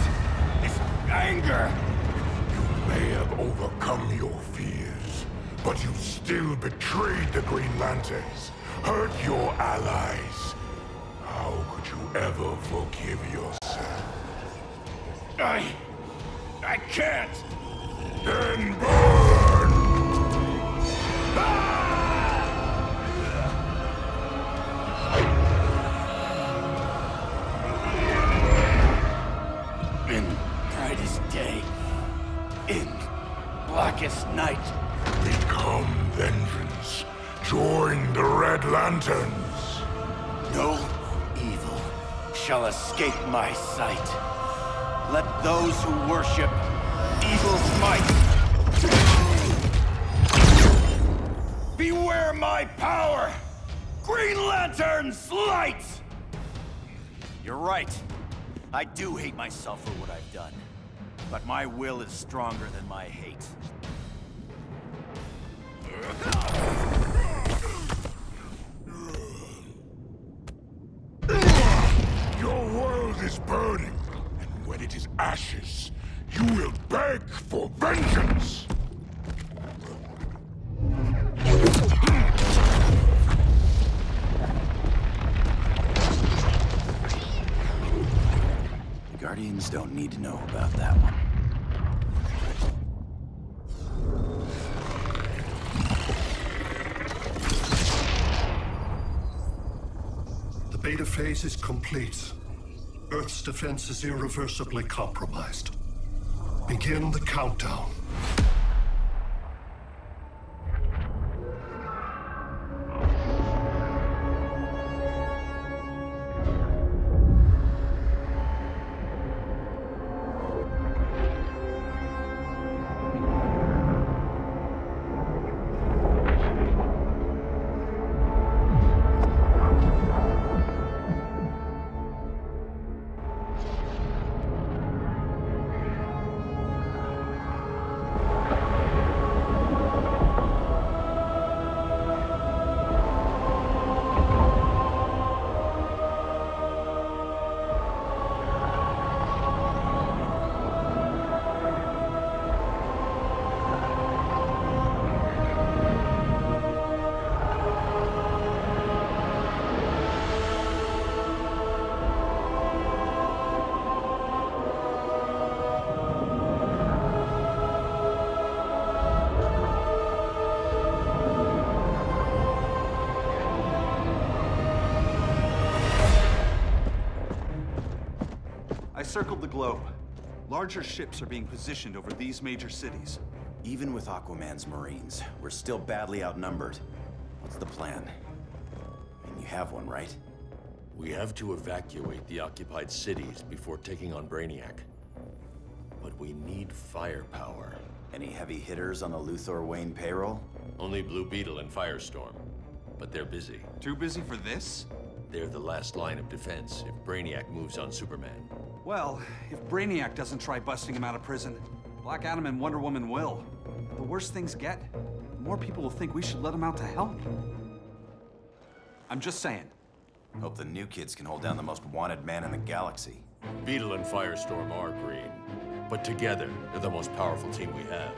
It's anger! You may have overcome your fears, but you still betrayed the Green Lanterns, hurt your allies. How could you ever forgive yourself? I can't! Then burn! In brightest day, in blackest night. Become vengeance. Join the Red Lanterns. No evil shall escape my sight. Let those who worship evil's might beware my power! Green Lantern's light! You're right. I do hate myself for what I've done. But my will is stronger than my hate. Your world is burning, and when it is ashes, you will beg for vengeance! Guardians Marines don't need to know about that one. The beta phase is complete. Earth's defense is irreversibly compromised. Begin the countdown. Circled the globe. Larger ships are being positioned over these major cities. Even with Aquaman's Marines, we're still badly outnumbered. What's the plan? And you have one, right? We have to evacuate the occupied cities before taking on Brainiac. But we need firepower. Any heavy hitters on the Luthor Wayne payroll? Only Blue Beetle and Firestorm. But they're busy. Too busy for this? They're the last line of defense if Brainiac moves on Superman. Well, if Brainiac doesn't try busting him out of prison, Black Adam and Wonder Woman will. The worse things get, the more people will think we should let him out to help. I'm just saying. Hope the new kids can hold down the most wanted man in the galaxy. Beetle and Firestorm are green, but together, they're the most powerful team we have.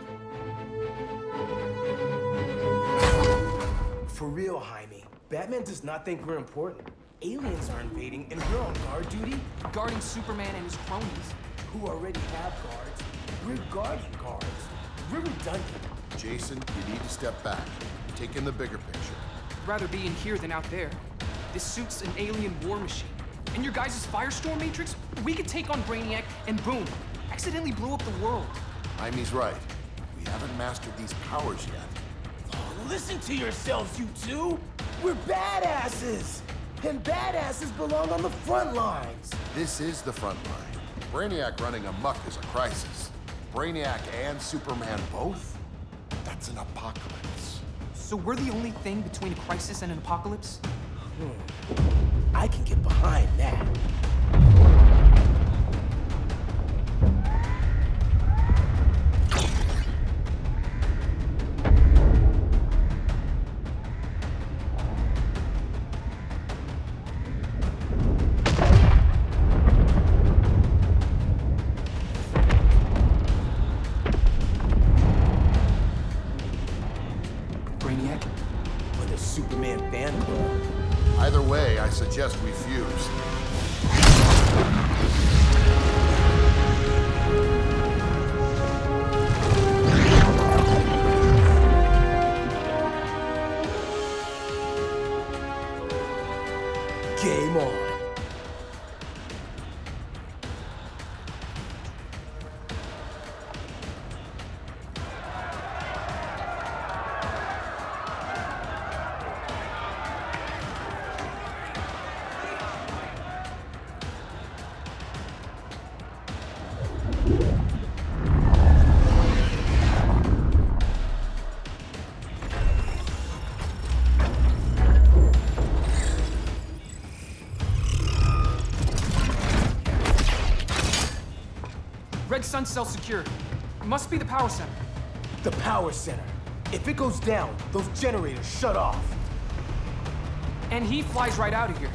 For real, Jaime, Batman does not think we're important. Aliens are invading, and we're on guard duty? Guarding Superman and his cronies. Who already have guards. We're guarding guards. We're redundant. Jason, you need to step back. Take in the bigger picture. I'd rather be in here than out there. This suit's an alien war machine. And your guys' Firestorm Matrix, we could take on Brainiac and boom, accidentally blow up the world. Jaime's right. We haven't mastered these powers yet. Oh, listen to yourselves, you two! We're badasses! And badasses belong on the front lines. This is the front line. Brainiac running amok is a crisis. Brainiac and Superman both? That's an apocalypse. So we're the only thing between a crisis and an apocalypse? I can get behind that. Either way, I suggest we fuse. Game on. Red Sun cell secured. It must be the power center. The power center. If it goes down, those generators shut off. And he flies right out of here.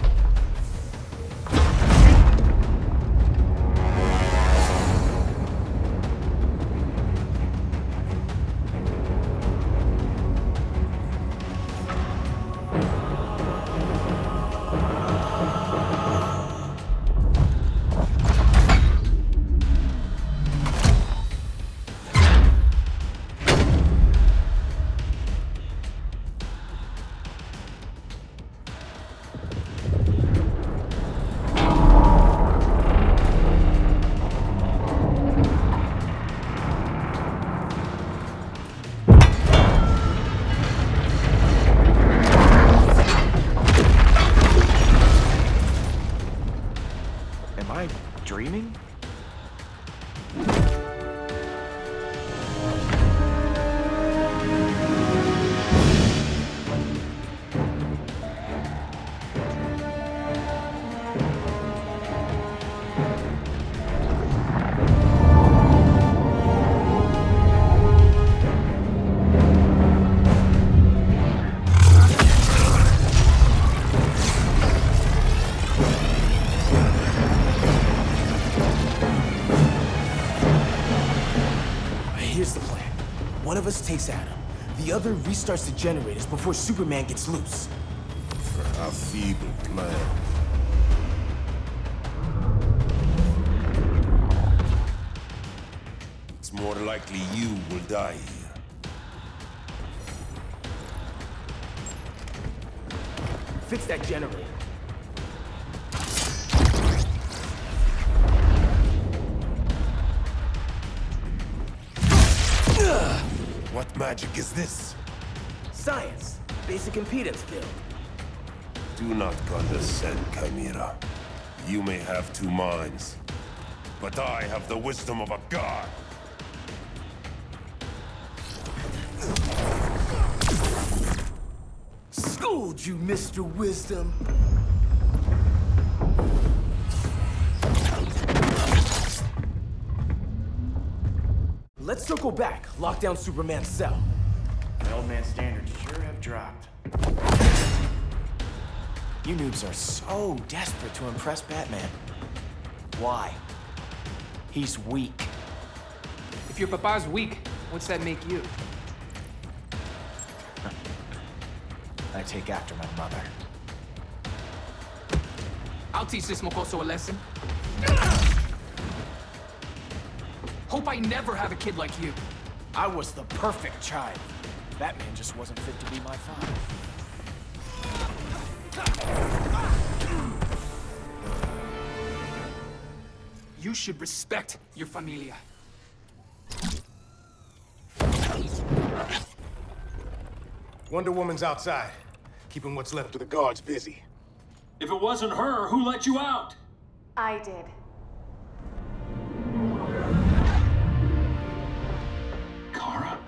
Here's the plan. One of us takes Adam. The other restarts the generators before Superman gets loose. A feeble plan. It's more likely you will die here. Fix that generator. What magic is this? Science. Basic impedance field. Do not condescend, Chimera. You may have two minds, but I have the wisdom of a god. Schooled you, Mr. Wisdom. Let's circle back, lock down Superman's cell. The old man's standards sure have dropped. You noobs are so desperate to impress Batman. Why? He's weak. If your papa's weak, what's that make you? I take after my mother. I'll teach this mocoso a lesson. Hope I never have a kid like you. I was the perfect child. Batman just wasn't fit to be my father. You should respect your familia. Wonder Woman's outside, keeping what's left of the guards busy. If it wasn't her, who let you out? I did. Kara?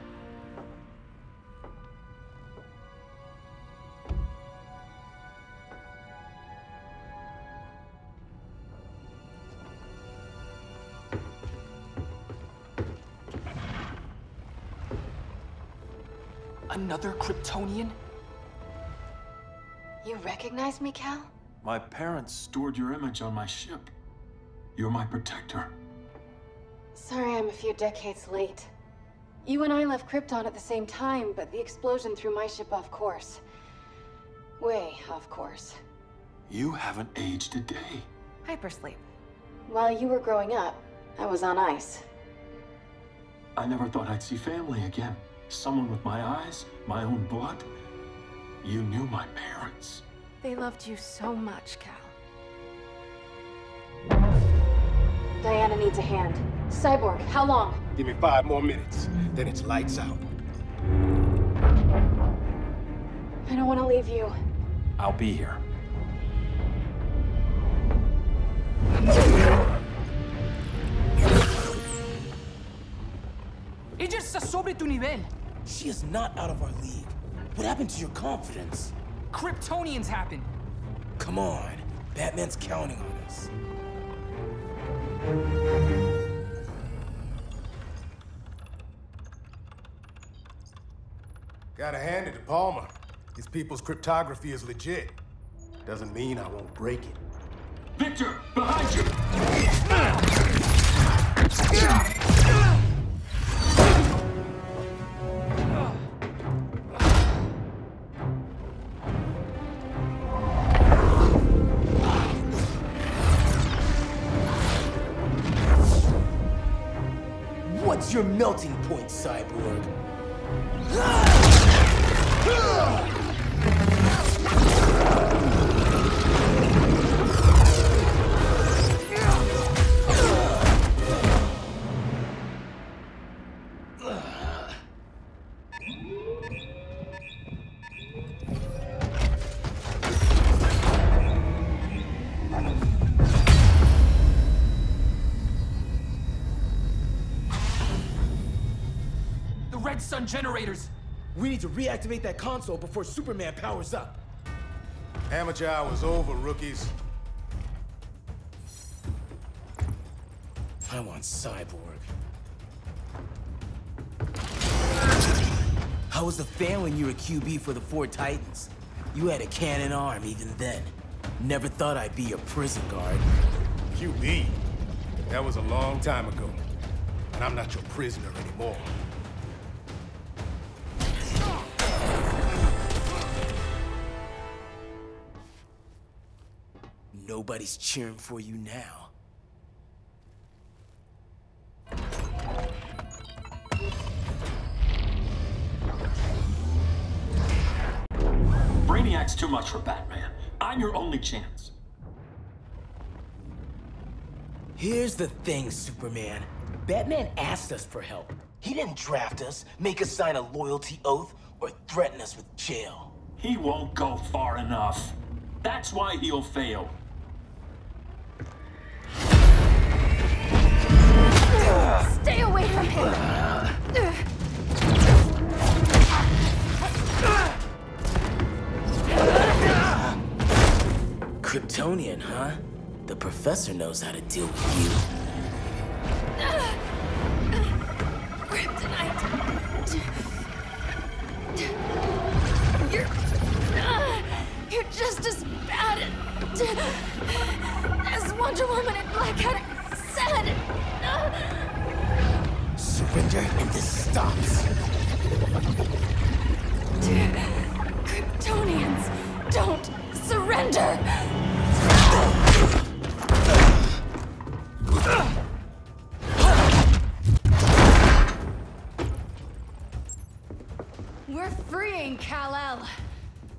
Another Kryptonian? You recognize me, Cal? My parents stored your image on my ship. You're my protector. Sorry I'm a few decades late. You and I left Krypton at the same time, but the explosion threw my ship off course. Way off course. You haven't aged a day. Hypersleep. While you were growing up, I was on ice. I never thought I'd see family again. Someone with my eyes, my own blood. You knew my parents. They loved you so much, Cal. Diana needs a hand. Cyborg, how long? Give me 5 more minutes, then it's lights out. I don't want to leave you. I'll be here. Ella está sobre tu nivel. She is not out of our league. What happened to your confidence? Kryptonians happen. Come on. Batman's counting on us. Gotta hand it to Palmer. His people's cryptography is legit. Doesn't mean I won't break it. Victor, behind you! What's your melting point, Cyborg? Red Sun generators! We need to reactivate that console before Superman powers up. Amateur hour's over, rookies. I want Cyborg. How was the fan when you were QB for the 4 Titans? You had a cannon arm even then. Never thought I'd be your prison guard. QB? That was a long time ago. and I'm not your prisoner anymore. Nobody's cheering for you now. Brainiac's too much for Batman. I'm your only chance. Here's the thing, Superman. Batman asked us for help. He didn't draft us, make us sign a loyalty oath, or threaten us with jail. He won't go far enough. That's why he'll fail. Stay away from him! Kryptonian, huh? The professor knows how to deal with you. Kryptonite! You're just as bad as Wonder Woman and Black Cat said! Surrender and this stops. Kryptonians, don't surrender! We're freeing Kal-El,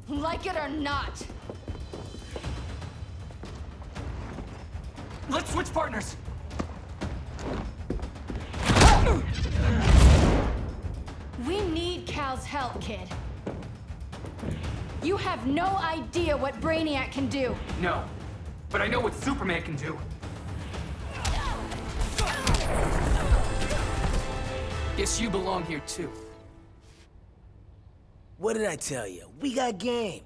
like it or not. Let's switch partners. We need Cal's help, kid. You have no idea what Brainiac can do. No, but I know what Superman can do. Guess you belong here too. What did I tell you? We got game.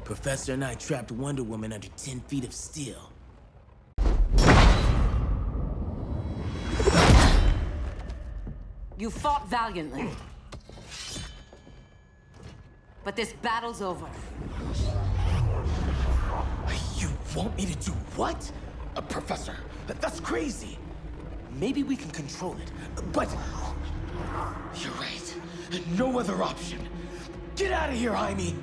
Professor and I trapped Wonder Woman under 10 feet of steel. You fought valiantly. But this battle's over. You want me to do what? Professor, that's crazy. Maybe we can control it, but... You're right. No other option. Get out of here, Jaime!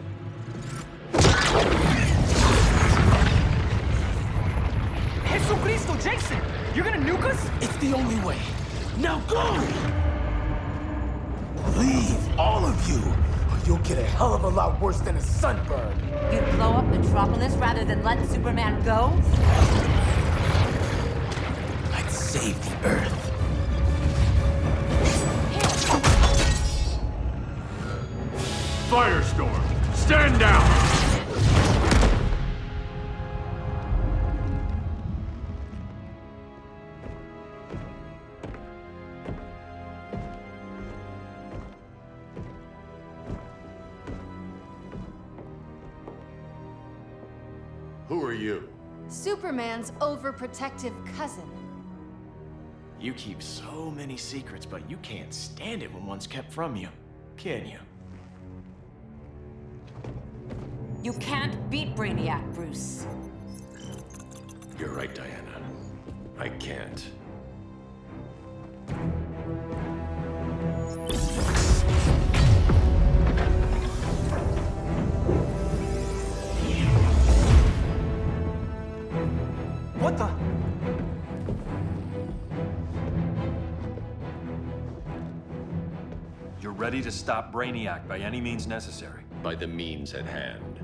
Jesucristo, Jason! You're gonna nuke us? It's the only way. Now go! Leave, all of you, or you'll get a hell of a lot worse than a sunburn. You'd blow up Metropolis rather than let Superman go? I'd save the Earth. Firestorm, stand down! Who are you? Superman's overprotective cousin. You keep so many secrets, but you can't stand it when one's kept from you, can you? You can't beat Brainiac, Bruce. You're right, Diana. I can't. What the? You're ready to stop Brainiac by any means necessary. By the means at hand.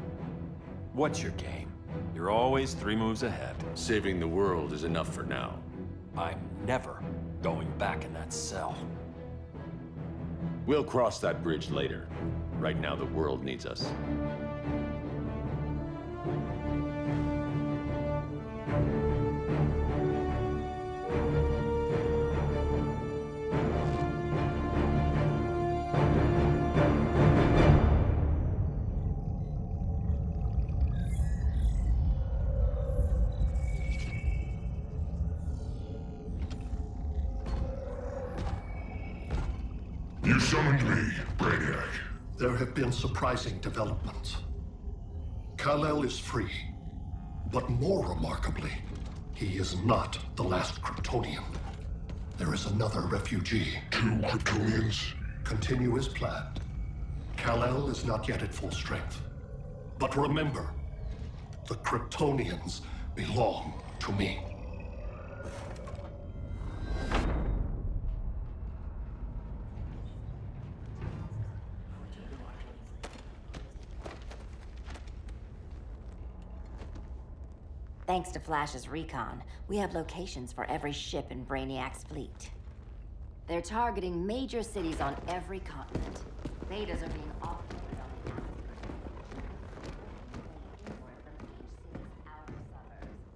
What's your game? You're always 3 moves ahead. Saving the world is enough for now. I'm never going back in that cell. We'll cross that bridge later. Right now, the world needs us. You summoned me, Brainiac. There have been surprising developments. Kal-El is free, but more remarkably, he is not the last Kryptonian. there is another refugee. 2 Kryptonians? Continue as planned. Kal-El is not yet at full strength. But remember, the Kryptonians belong to me. Thanks to Flash's recon, we have locations for every ship in Brainiac's fleet. They're targeting major cities on every continent. Betas are being offloaded on the outskirts.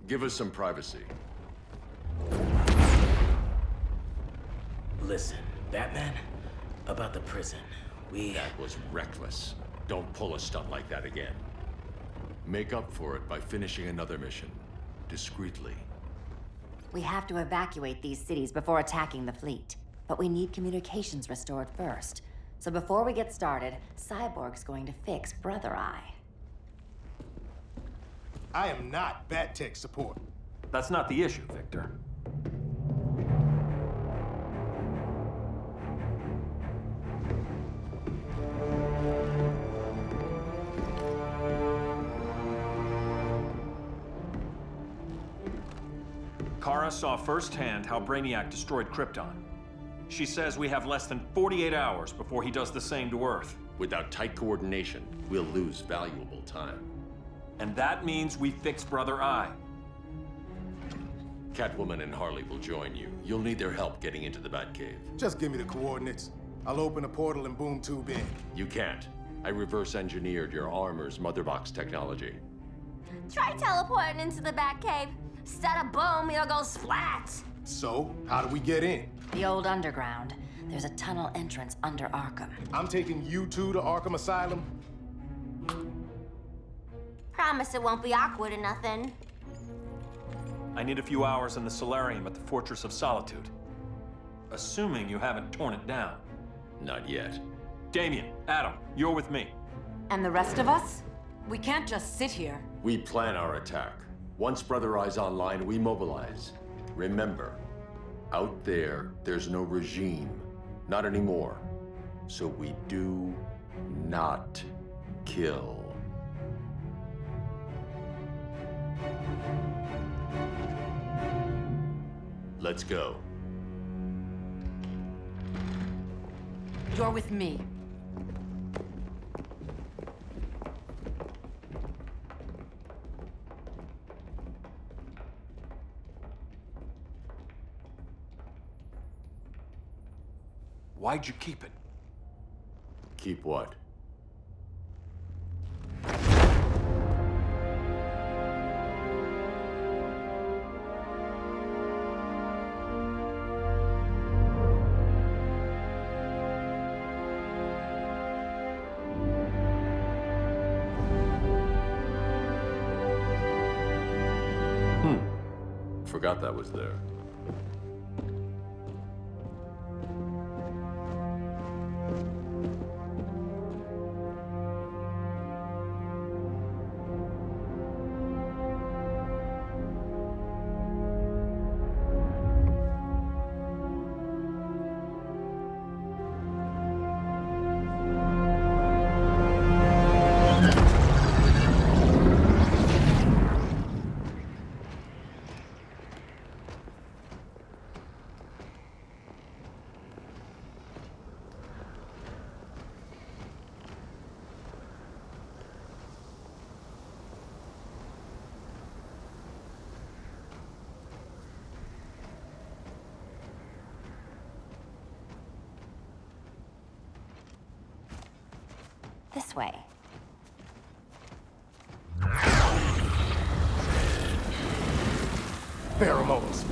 Give us some privacy. Listen, Batman, about the prison, That was reckless. Don't pull a stunt like that again. Make up for it by finishing another mission. Discreetly. We have to evacuate these cities before attacking the fleet. But we need communications restored first. So before we get started, Cyborg's going to fix Brother Eye. I am not Bat Tech support. That's not the issue, Victor. Kara saw firsthand how Brainiac destroyed Krypton. She says we have less than 48 hours before he does the same to Earth. Without tight coordination, we'll lose valuable time. And that means we fix Brother Eye. Catwoman and Harley will join you. You'll need their help getting into the Batcave. Just give me the coordinates. I'll open a portal and boom tube in. You can't. I reverse engineered your armor's motherbox technology. Try teleporting into the Batcave. Instead of boom, you'll go splat. So, how do we get in? The old underground. There's a tunnel entrance under Arkham. I'm taking you two to Arkham Asylum? Promise it won't be awkward or nothing. I need a few hours in the solarium at the Fortress of Solitude. Assuming you haven't torn it down. Not yet. Damien, Adam, you're with me. And the rest of us? We can't just sit here. We plan our attack. Once Brother Eye's online, we mobilize. Remember, out there, there's no regime. Not anymore. So we do not kill. Let's go. You're with me. Why'd you keep it? Keep what? Forgot that was there. This way. Pheromones.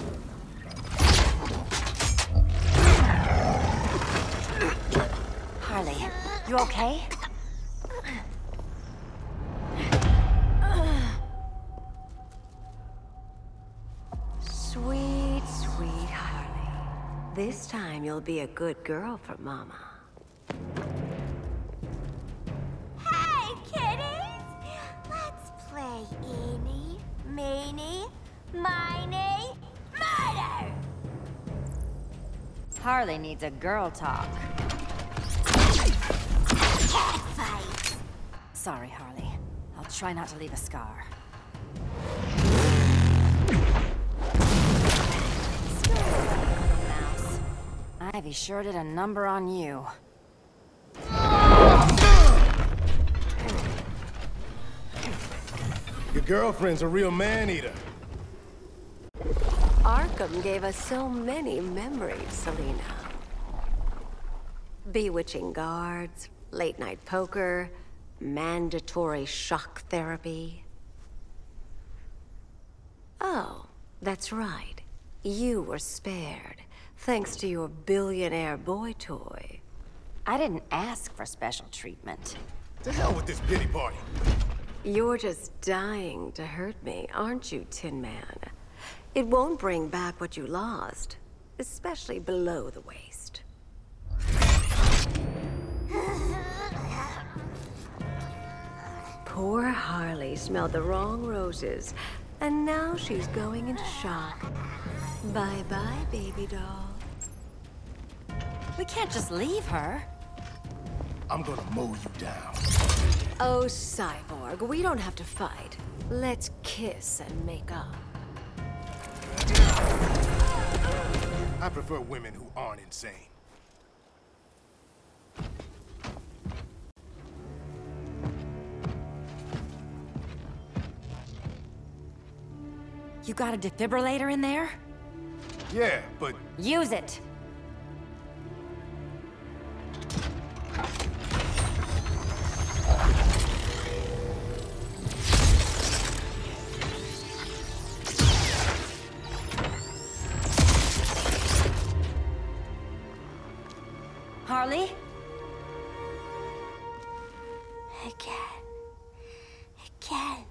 Harley, you okay? Sweet, sweet Harley. This time you'll be a good girl for Mama. Hey, kiddies! Let's play eeny, meeny, miny, murder! Harley needs a girl talk. Fight. Sorry, Harley. I'll try not to leave a scar. Mouse. Ivy sure did a number on you. Your girlfriend's a real man-eater. Arkham gave us so many memories, Selina. Bewitching guards, late-night poker, mandatory shock therapy. Oh, that's right. You were spared, thanks to your billionaire boy toy. I didn't ask for special treatment. To hell with this pity party. You're just dying to hurt me, aren't you, Tin Man? It won't bring back what you lost, especially below the waist. Poor Harley smelled the wrong roses, and now she's going into shock. Bye-bye, baby doll. We can't just leave her. I'm gonna mow you down. Oh, Cyborg, we don't have to fight. Let's kiss and make up. I prefer women who aren't insane. You got a defibrillator in there? Yeah, but... Use it! Harley? Again. Again.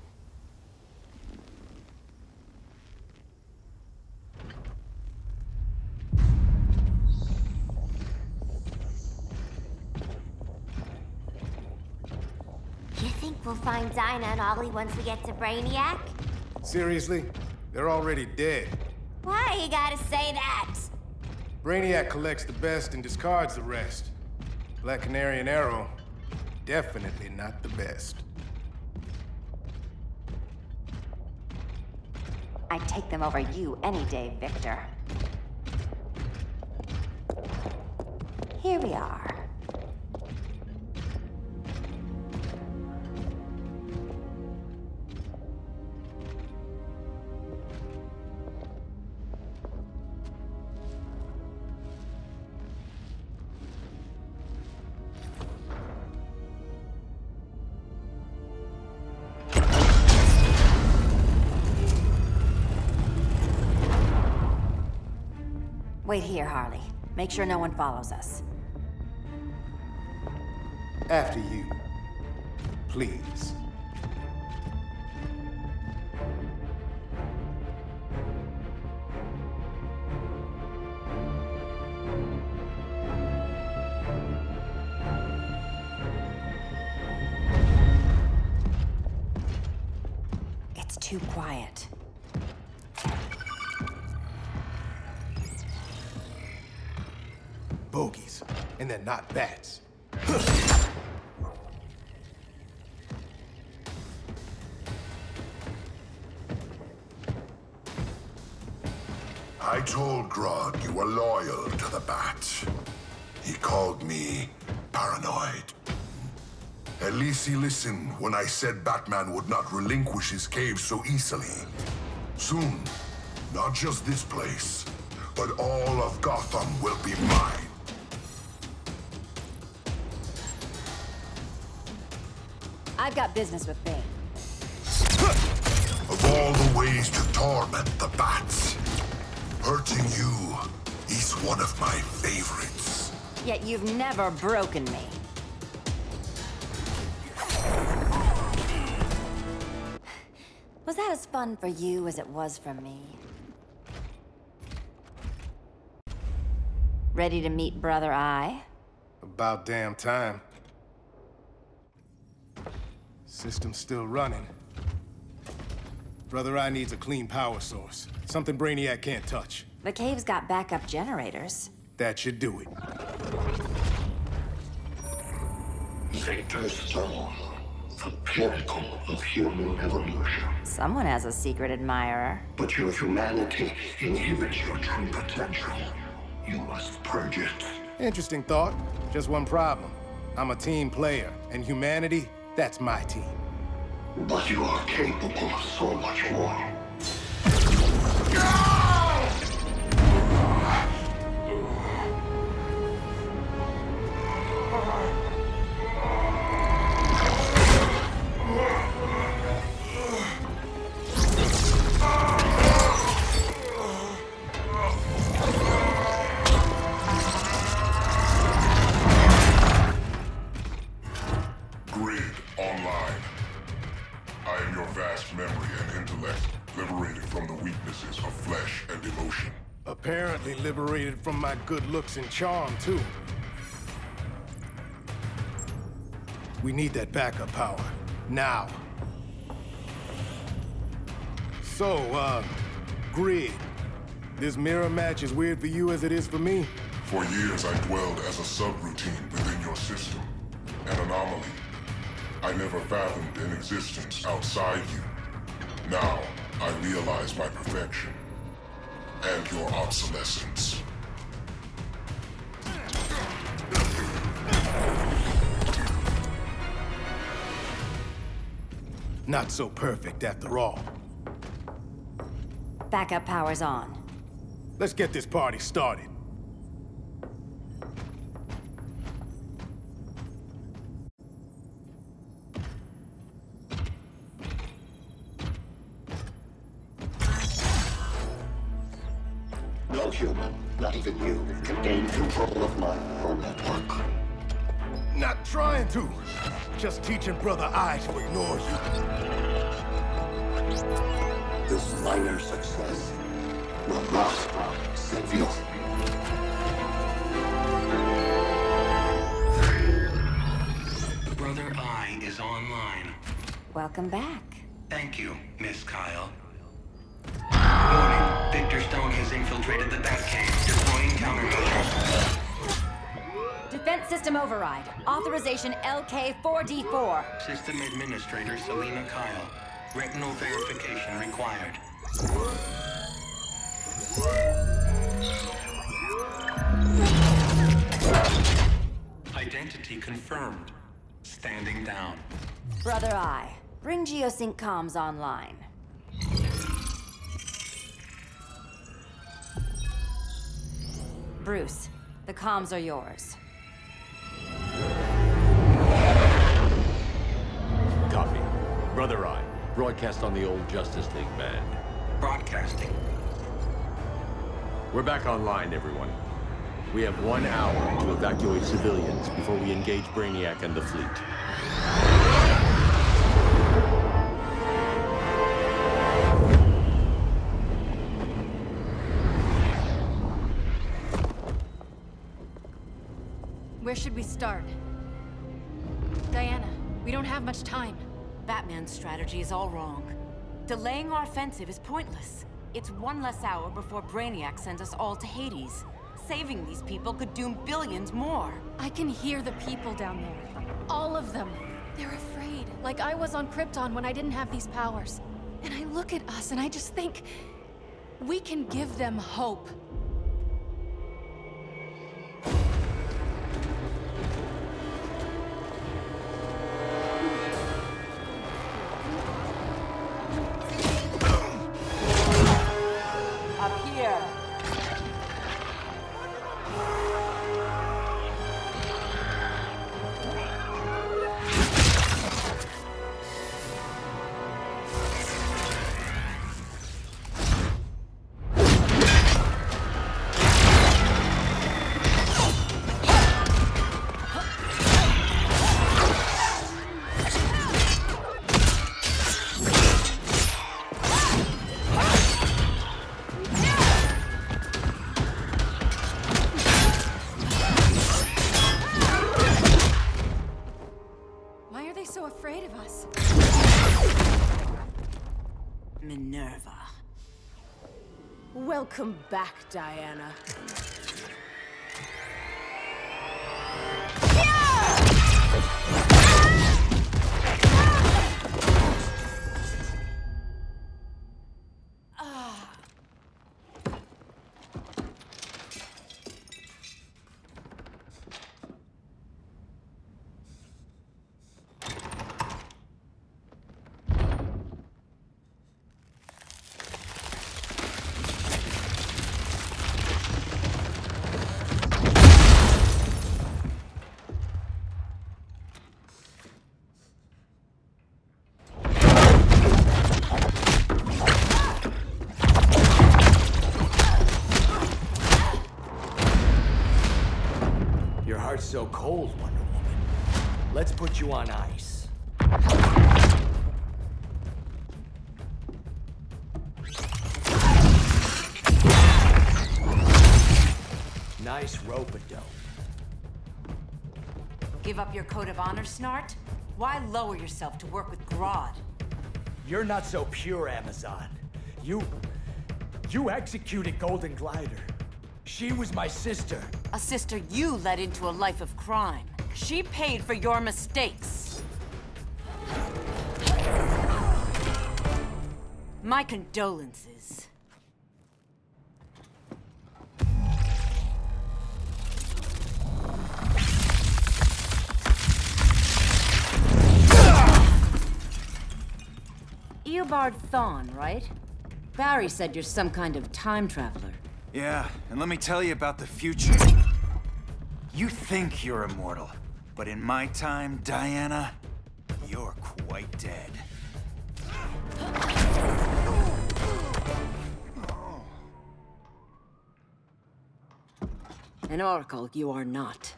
You think we'll find Dinah and Ollie once we get to Brainiac? Seriously? They're already dead. Why you gotta say that? Brainiac collects the best and discards the rest. Black Canary and Arrow, definitely not the best. I'd take them over you any day, Victor. Here we are. Wait here, Harley. Make sure no one follows us. After you. Please. It's too quiet. Bogies. And they're not bats. I told Grodd you were loyal to the Bat. He called me paranoid. At least he listened when I said Batman would not relinquish his cave so easily. Soon, not just this place, but all of Gotham will be mine. I've got business with Bane. Of all the ways to torment the Bats, hurting you is one of my favorites. Yet you've never broken me. Was that as fun for you as it was for me? Ready to meet Brother Eye? About damn time. System's still running. Brother Eye needs a clean power source. Something Brainiac can't touch. The cave's got backup generators. That should do it. Victor's Stone, the pinnacle of human evolution. Someone has a secret admirer. But your humanity inhibits your true potential. You must purge it. Interesting thought. Just one problem. I'm a team player, and humanity, that's my team. But you are capable of so much more. Apparently liberated from my good looks and charm, too. We need that backup power. Now. So, Grid. This mirror match as weird for you as it is for me? For years, I dwelled as a subroutine within your system. An anomaly. I never fathomed an existence outside you. Now, I realize my perfection. And your obsolescence. Not so perfect after all. Backup power's on. Let's get this party started. No human, not even you, can gain control of my neural network. Not trying to. Just teaching Brother Eye to ignore you. This minor success will not save you. Brother Eye is online. Welcome back. Thank you, Miss Kyle. Warning, Victor Stone has infiltrated the Batcave, deploying countermeasures. Defense system override. Authorization LK4D4. System Administrator Selena Kyle. Retinal verification required. Identity confirmed. Standing down. Brother Eye, bring Geosync comms online. Bruce, the comms are yours. Copy. Brother Eye, broadcast on the old Justice League band. Broadcasting. We're back online, everyone. We have 1 hour to evacuate civilians before we engage Brainiac and the fleet. Where should we start? Diana, we don't have much time. Batman's strategy is all wrong. Delaying our offensive is pointless. It's one less hour before Brainiac sends us all to Hades. Saving these people could doom billions more. I can hear the people down there. All of them. They're afraid, like I was on Krypton when I didn't have these powers. And I look at us and I just think, we can give them hope. Up here. So afraid of us. Minerva. Welcome back, Diana. Your heart's so cold, Wonder Woman. Let's put you on ice. Nice rope-a-dope. Give up your code of honor, Snart? Why lower yourself to work with Grodd? You're not so pure, Amazon. You executed Golden Glider. She was my sister. A sister you led into a life of crime. She paid for your mistakes. My condolences. Eobard Thawne, right? Barry said you're some kind of time traveler. Yeah, and let me tell you about the future. You think you're immortal, but in my time, Diana, you're quite dead. An oracle you are not.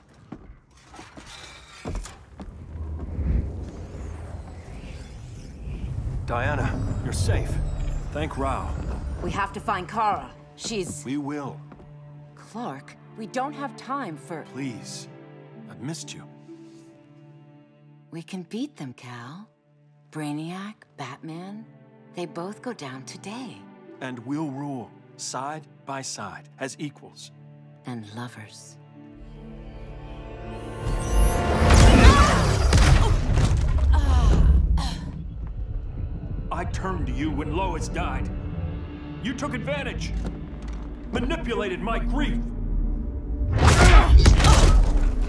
Diana, you're safe. Thank Rao. We have to find Kara. She's... We will. Clark, we don't have time for... Please. I've missed you. We can beat them, Cal. Brainiac, Batman, they both go down today. And we'll rule, side by side, as equals. And lovers. I turned to you when Lois died. You took advantage. Manipulated my grief.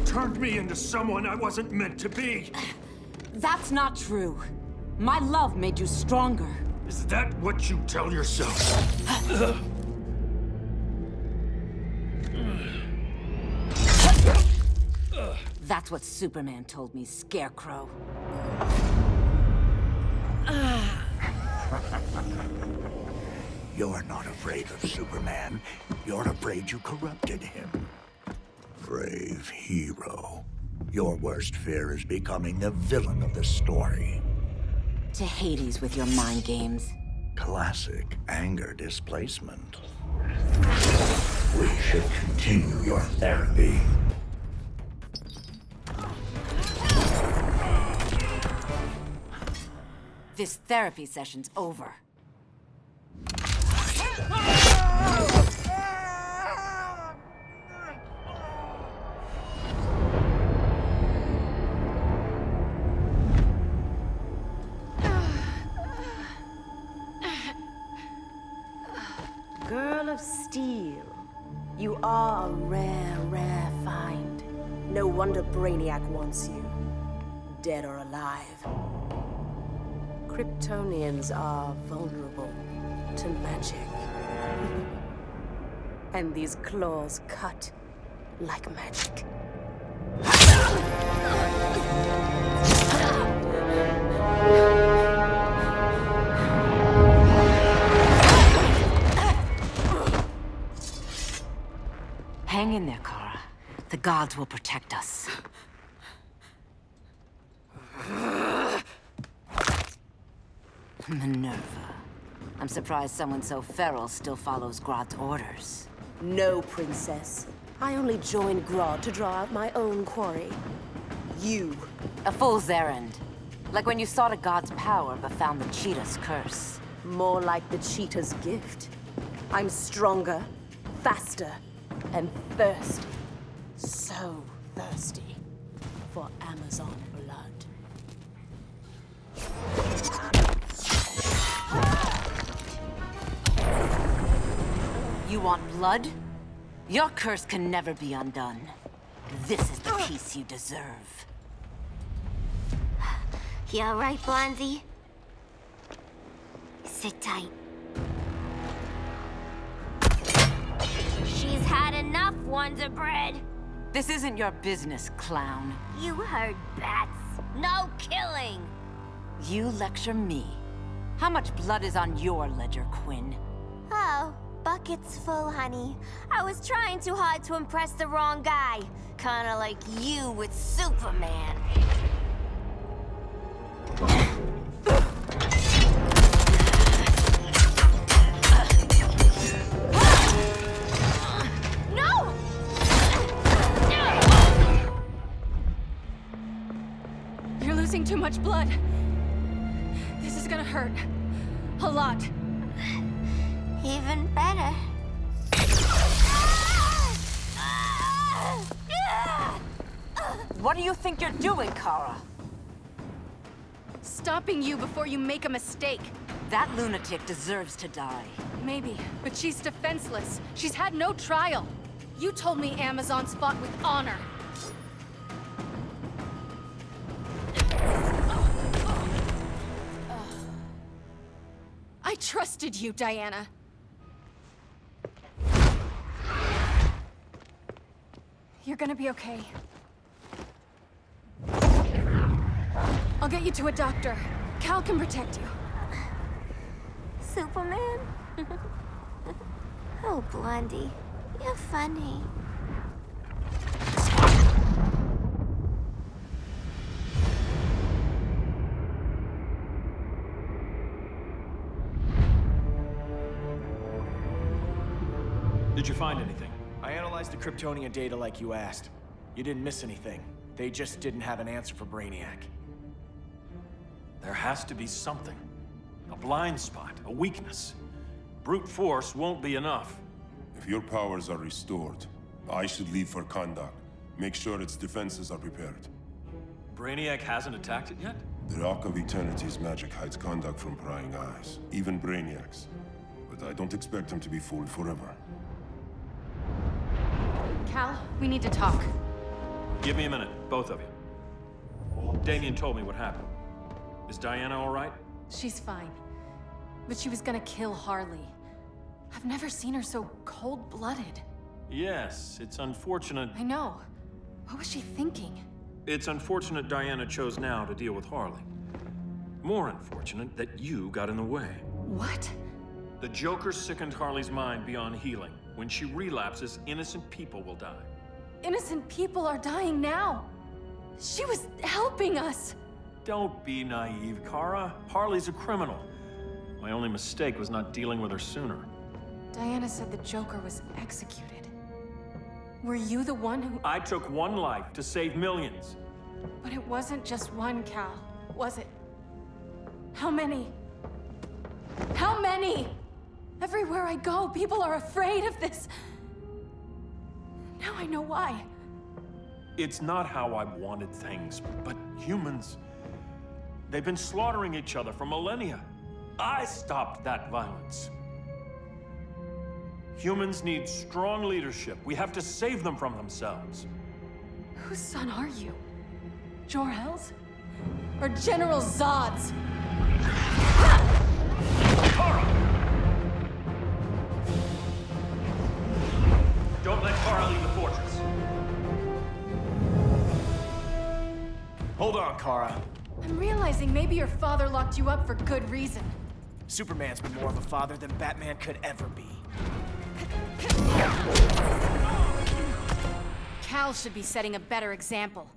Turned me into someone I wasn't meant to be. That's not true. My love made you stronger. Is that what you tell yourself? That's what Superman told me, Scarecrow. You're not afraid of Superman. You're afraid you corrupted him. Brave hero. Your worst fear is becoming the villain of the story. To Hades with your mind games. Classic anger displacement. We should continue your therapy. This therapy session's over. Girl of Steel, you are a rare, rare find. No wonder Brainiac wants you, dead or alive. Kryptonians are vulnerable to magic. And these claws cut like magic. Hang in there, Kara. The gods will protect us. Minerva. I'm surprised someone so feral still follows Grodd's orders. No, princess. I only joined Grodd to draw out my own quarry. You. A fool's errand. Like when you sought a god's power but found the cheetah's curse. More like the cheetah's gift. I'm stronger, faster, and thirsty. So thirsty for Amazon blood. You want blood? Your curse can never be undone. This is the peace you deserve. You all right, Blondie? Sit tight. She's had enough, Wonder Bread. This isn't your business, clown. You heard bats. No killing. You lecture me. How much blood is on your ledger, Quinn? Oh, bucket's full, honey. I was trying too hard to impress the wrong guy. Kinda like you with Superman. No! You're losing too much blood. This is gonna hurt. A lot. Even better. What do you think you're doing, Kara? Stopping you before you make a mistake. That lunatic deserves to die. Maybe, but she's defenseless. She's had no trial. You told me Amazons fought with honor. I trusted you, Diana. You're gonna be okay. I'll get you to a doctor. Cal can protect you. Superman? Oh, Blondie, you're funny. Did you find anything? I analyzed the Kryptonian data like you asked. You didn't miss anything. They just didn't have an answer for Brainiac. There has to be something. A blind spot, a weakness. Brute force won't be enough. If your powers are restored, I should leave for Kahndaq. Make sure its defenses are prepared. Brainiac hasn't attacked it yet? The Rock of Eternity's magic hides Kahndaq from prying eyes, even Brainiac's. But I don't expect him to be fooled forever. Cal, we need to talk. Give me a minute, both of you. Damien told me what happened. Is Diana all right? She's fine. But she was gonna kill Harley. I've never seen her so cold-blooded. Yes, it's unfortunate. I know. What was she thinking? It's unfortunate Diana chose now to deal with Harley. More unfortunate that you got in the way. What? The Joker sickened Harley's mind beyond healing. When she relapses, innocent people will die. Innocent people are dying now. She was helping us. Don't be naive, Kara. Harley's a criminal. My only mistake was not dealing with her sooner. Diana said the Joker was executed. Were you the one who... I took one life to save millions. But it wasn't just one, Cal, was it? How many? How many? Everywhere I go, people are afraid of this. Now I know why. It's not how I wanted things, but humans... They've been slaughtering each other for millennia. I stopped that violence. Humans need strong leadership. We have to save them from themselves. Whose son are you? Jor-El's? Or General Zod's? Kara! Don't let Kara leave the fortress. Hold on, Kara. I'm realizing maybe your father locked you up for good reason. Superman's been more of a father than Batman could ever be. Cal should be setting a better example.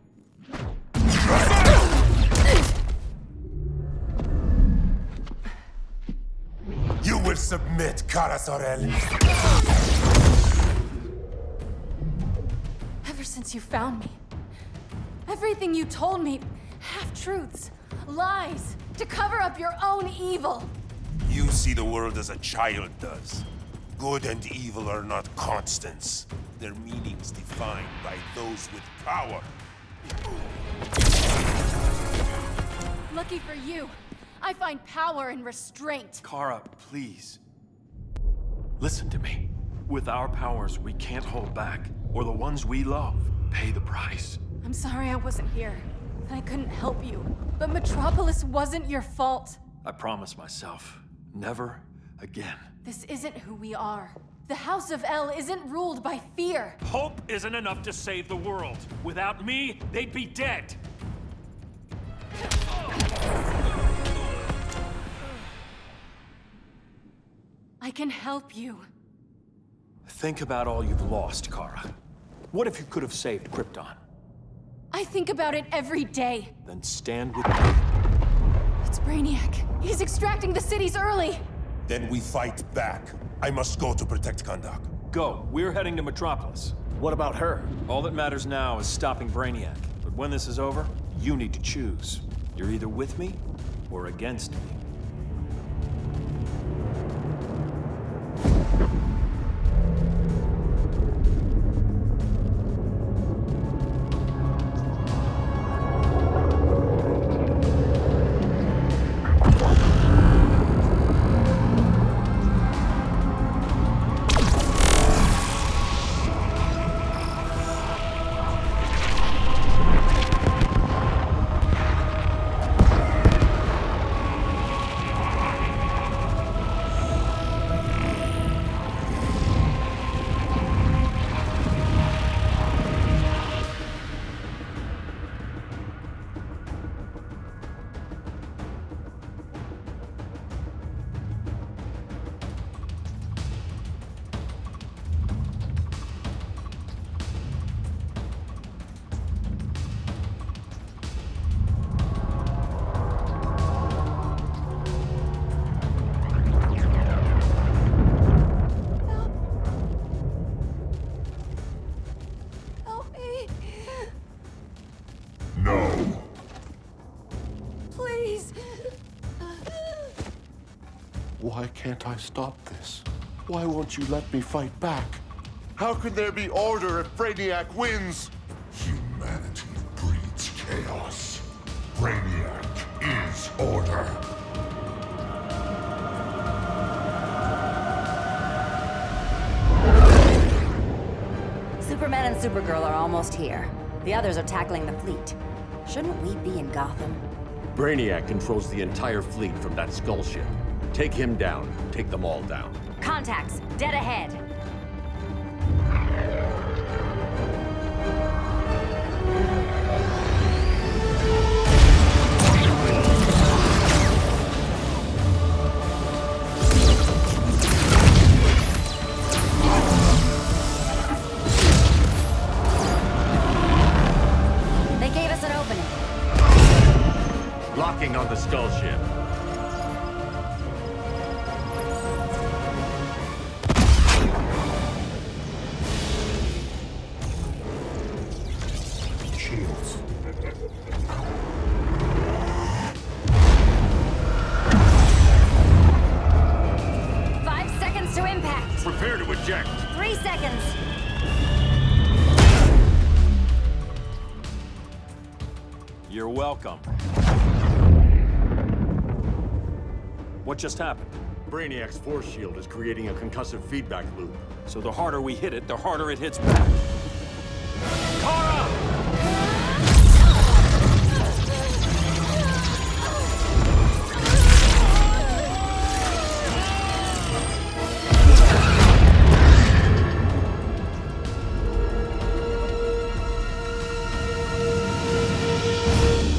You will submit, Kara Zor-El. Ever since you found me, everything you told me, half-truths, lies, to cover up your own evil. You see the world as a child does. Good and evil are not constants. Their meanings defined by those with power. Lucky for you, I find power in restraint. Kara, please. Listen to me. With our powers, we can't hold back, or the ones we love pay the price. I'm sorry I wasn't here. I couldn't help you. But Metropolis wasn't your fault. I promise myself, never again. This isn't who we are. The House of El isn't ruled by fear. Hope isn't enough to save the world. Without me, they'd be dead. I can help you. Think about all you've lost, Kara. What if you could have saved Krypton? I think about it every day. Then stand with me. It's Brainiac. He's extracting the cities early. Then we fight back. I must go to protect Kahndaq. Go. We're heading to Metropolis. What about her? All that matters now is stopping Brainiac. But when this is over, you need to choose. You're either with me or against me. No. Please. Why can't I stop this? Why won't you let me fight back? How can there be order if Brainiac wins? Humanity breeds chaos. Brainiac is order. Superman and Supergirl are almost here. The others are tackling the fleet. Shouldn't we be in Gotham? Brainiac controls the entire fleet from that skull ship. Take him down. Take them all down. Contacts, dead ahead. They gave us an opening. Locking on the skull ship. Shields. Five seconds to impact. Prepare to eject. 3 seconds. You're welcome. What just happened? Brainiac's force shield is creating a concussive feedback loop. So the harder we hit it, the harder it hits back. Kara!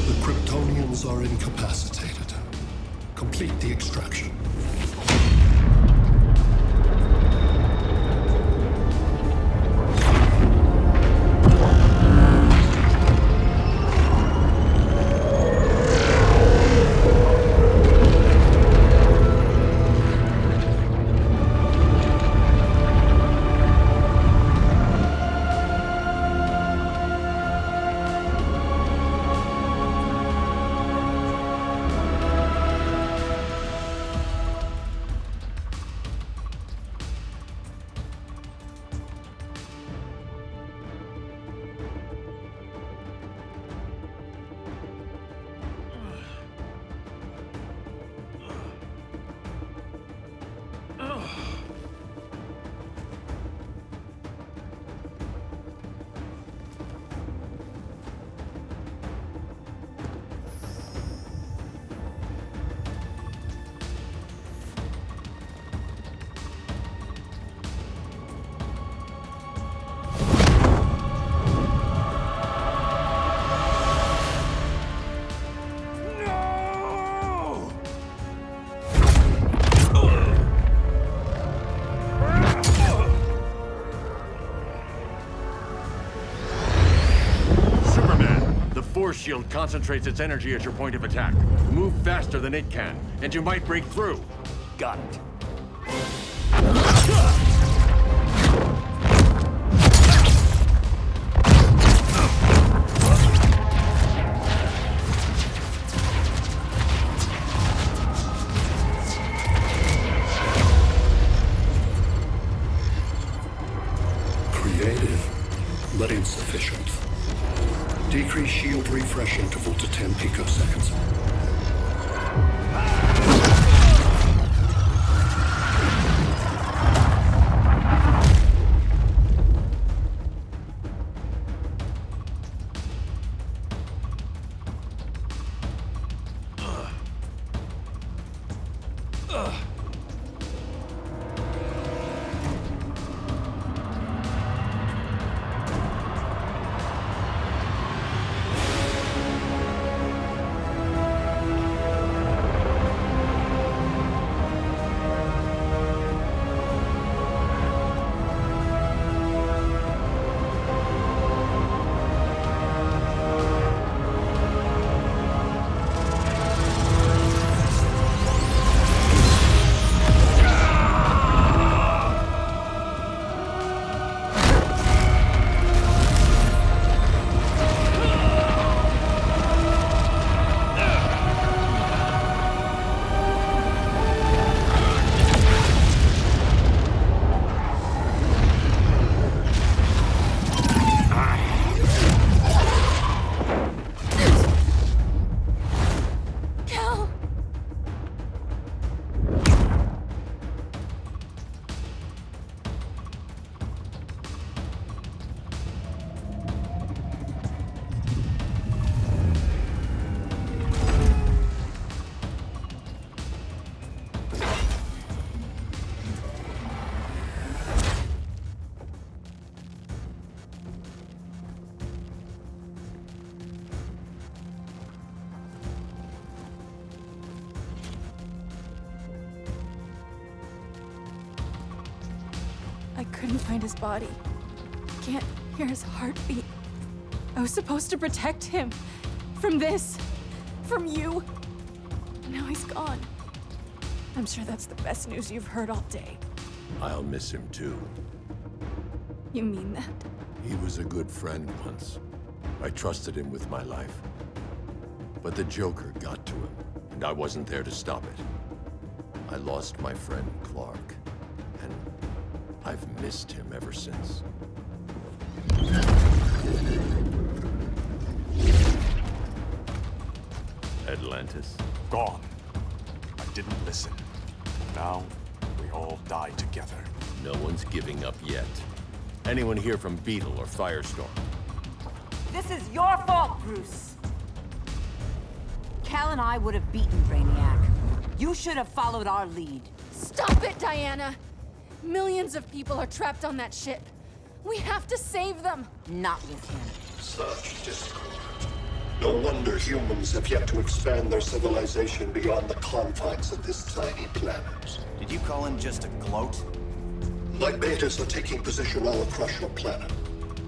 The Kryptonians are incapacitated. Complete the extraction. force shield concentrates its energy at your point of attack. Move faster than it can, and you might break through. Got it. Creative, but insufficient. Decrease shield refresh interval to 10 picoseconds. I couldn't find his body. Can't hear his heartbeat. I was supposed to protect him. From this. From you. Now he's gone. I'm sure that's the best news you've heard all day. I'll miss him too. You mean that? He was a good friend once. I trusted him with my life. But the Joker got to him, and I wasn't there to stop it. I lost my friend Clark, and I've missed him ever since. Atlantis? Gone. I didn't listen. Now, we all die together. No one's giving up yet. Anyone here from Beetle or Firestorm? This is your fault, Bruce. Cal and I would have beaten Brainiac. You should have followed our lead. Stop it, Diana! Millions of people are trapped on that ship. We have to save them! Not with him. Such discord. No wonder humans have yet to expand their civilization beyond the confines of this tiny planet. Did you call him just a gloat? My betas are taking position all across your planet.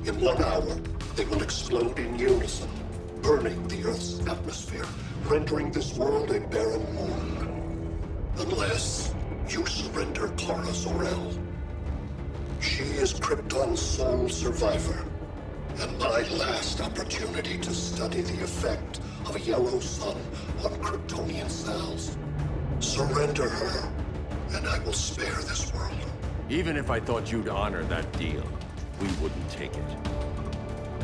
In 1 hour, they will explode in unison, burning the Earth's atmosphere, rendering this world a barren moon. Unless you surrender Clara Zor-El. She is Krypton's sole survivor, and my last opportunity to study the effect of a yellow sun on Kryptonian cells. Surrender her, and I will spare this world. Even if I thought you'd honor that deal, we wouldn't take it.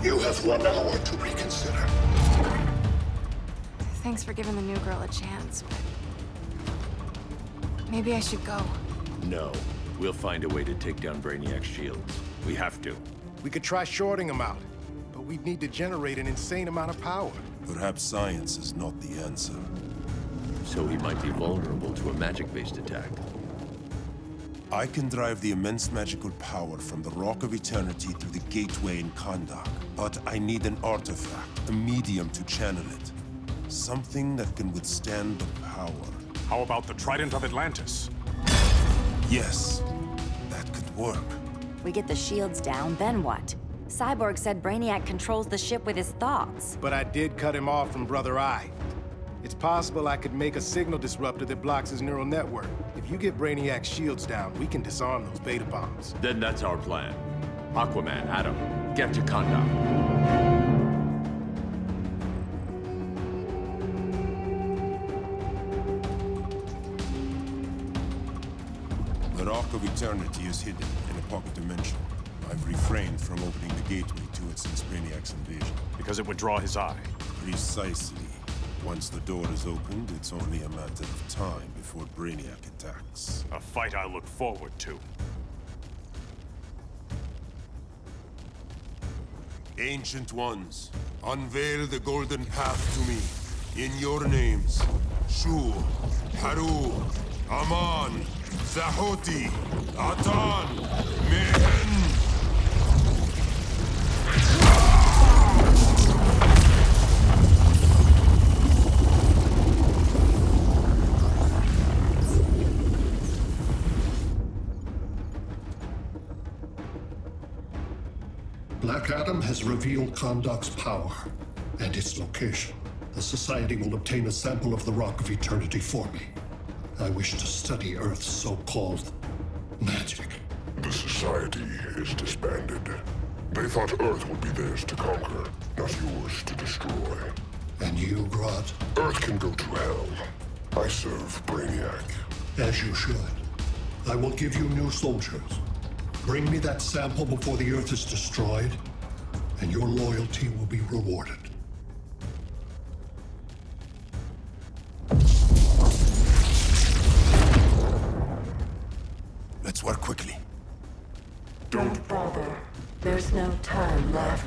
You have 1 hour to reconsider. Thanks for giving the new girl a chance, but... maybe I should go. No. We'll find a way to take down Brainiac's shields. We have to. We could try shorting him out, but we'd need to generate an insane amount of power. Perhaps science is not the answer. So he might be vulnerable to a magic-based attack. I can drive the immense magical power from the Rock of Eternity through the gateway in Kahndaq. But I need an artifact, a medium to channel it. Something that can withstand the power. How about the Trident of Atlantis? Yes, that could work. We get the shields down, then what? Cyborg said Brainiac controls the ship with his thoughts. But I did cut him off from Brother Eye. It's possible I could make a signal disruptor that blocks his neural network. If you get Brainiac's shields down, we can disarm those beta bombs. Then that's our plan. Aquaman, Adam, get to Kahndaq. The Rock of Eternity is hidden in a pocket dimension. I've refrained from opening the gateway to it since Brainiac's invasion. Because it would draw his eye. Precisely. Once the door is opened, it's only a matter of time before Brainiac attacks. A fight I look forward to. Ancient Ones, unveil the golden path to me. In your names, Shu, Haru, Aman, Zahoti, Atan, Mehen. Black Adam has revealed Kahndaq's power and its location. The Society will obtain a sample of the Rock of Eternity for me. I wish to study Earth's so-called magic. The Society is disbanded. They thought Earth would be theirs to conquer, not yours to destroy. And you, Grodd? Earth can go to hell. I serve Brainiac. As you should. I will give you new soldiers. Bring me that sample before the Earth is destroyed, and your loyalty will be rewarded. Let's work quickly. Don't bother. There's no time left.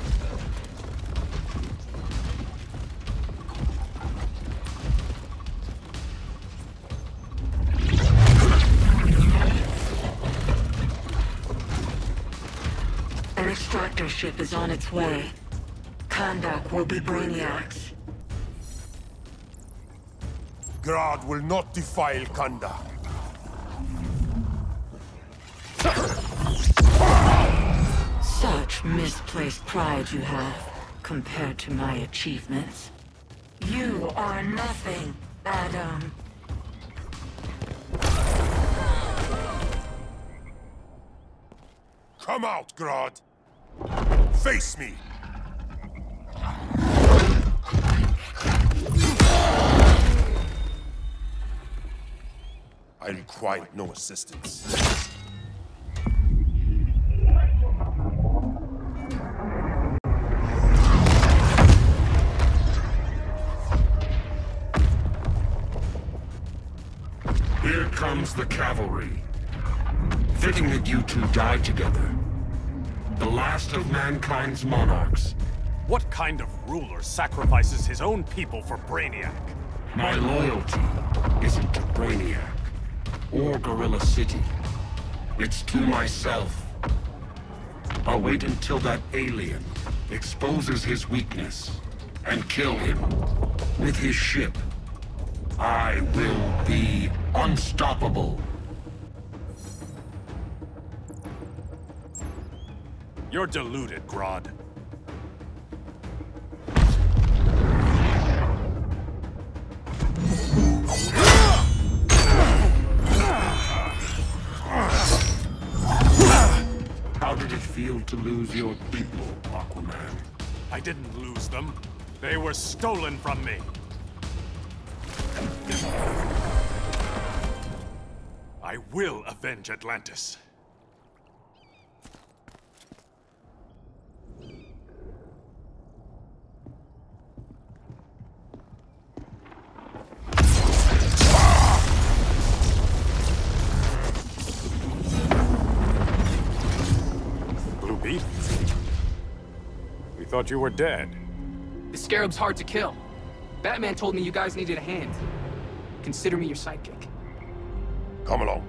An extractor ship is on its way. Kahndaq will be Brainiac's. Grodd will not defile Kahndaq. Such misplaced pride you have, compared to my achievements. You are nothing, Adam. Come out, Grodd! Face me! I require no assistance. Here comes the cavalry. Fitting that you two die together. The last of mankind's monarchs. What kind of ruler sacrifices his own people for Brainiac? My loyalty isn't to Brainiac or Gorilla City. It's to myself. I'll wait until that alien exposes his weakness and kill him with his ship. I will be unstoppable. You're deluded, Grodd. How did it feel to lose your people, Aquaman? I didn't lose them. They were stolen from me. I will avenge Atlantis. Blue Beetle? We thought you were dead. The Scarab's hard to kill. Batman told me you guys needed a hand. Consider me your sidekick. Come along.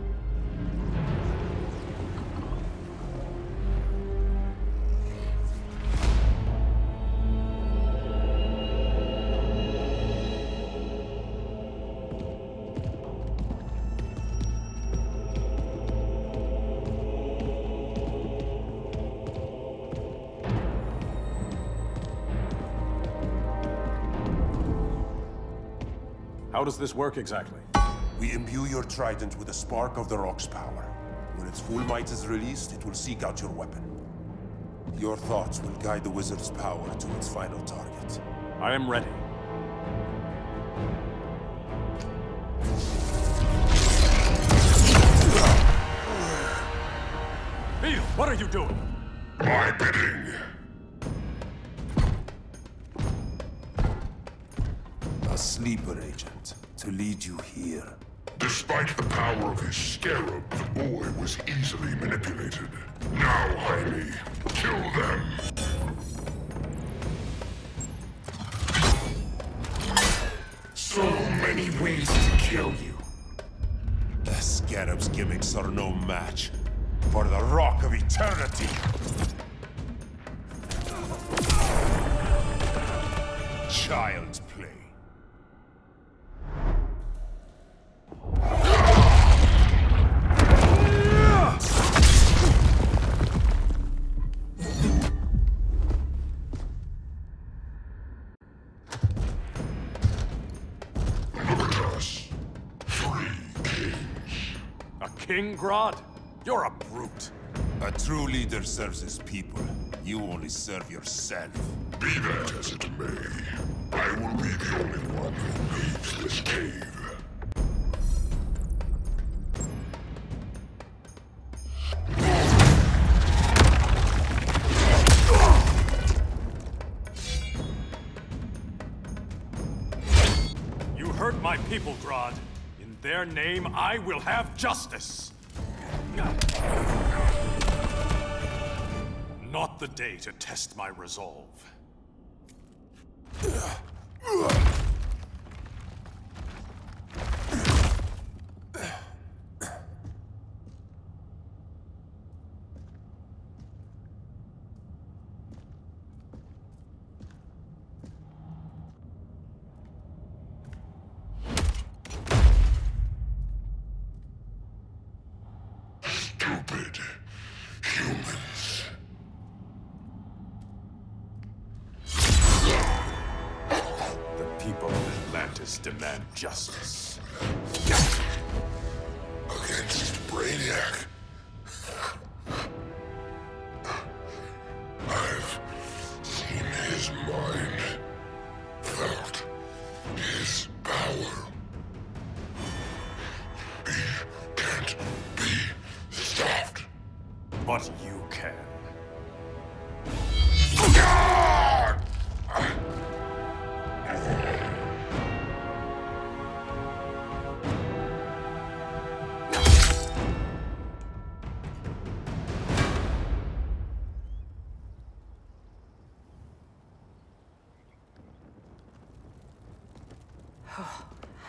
How does this work exactly? We imbue your trident with a spark of the rock's power. When its full might is released, it will seek out your weapon. Your thoughts will guide the wizard's power to its final target. I am ready. Beetle, what are you doing? My bidding. A sleeper agent to lead you here. Despite the power of his scarab, the boy was easily manipulated. Now, Jaime, kill them! So many ways to kill you. The scarab's gimmicks are no match for the Rock of Eternity. Child's play. King Grodd? You're a brute. A true leader serves his people. You only serve yourself. Be that as it may, I will be the only one who leaves this cave. You hurt my people, Grodd. In their name, I will have justice. Not the day to test my resolve. Stupid humans. The people of Atlantis demand justice. Against Brainiac. I've seen his mind, felt his power. He can't be stopped. But you can.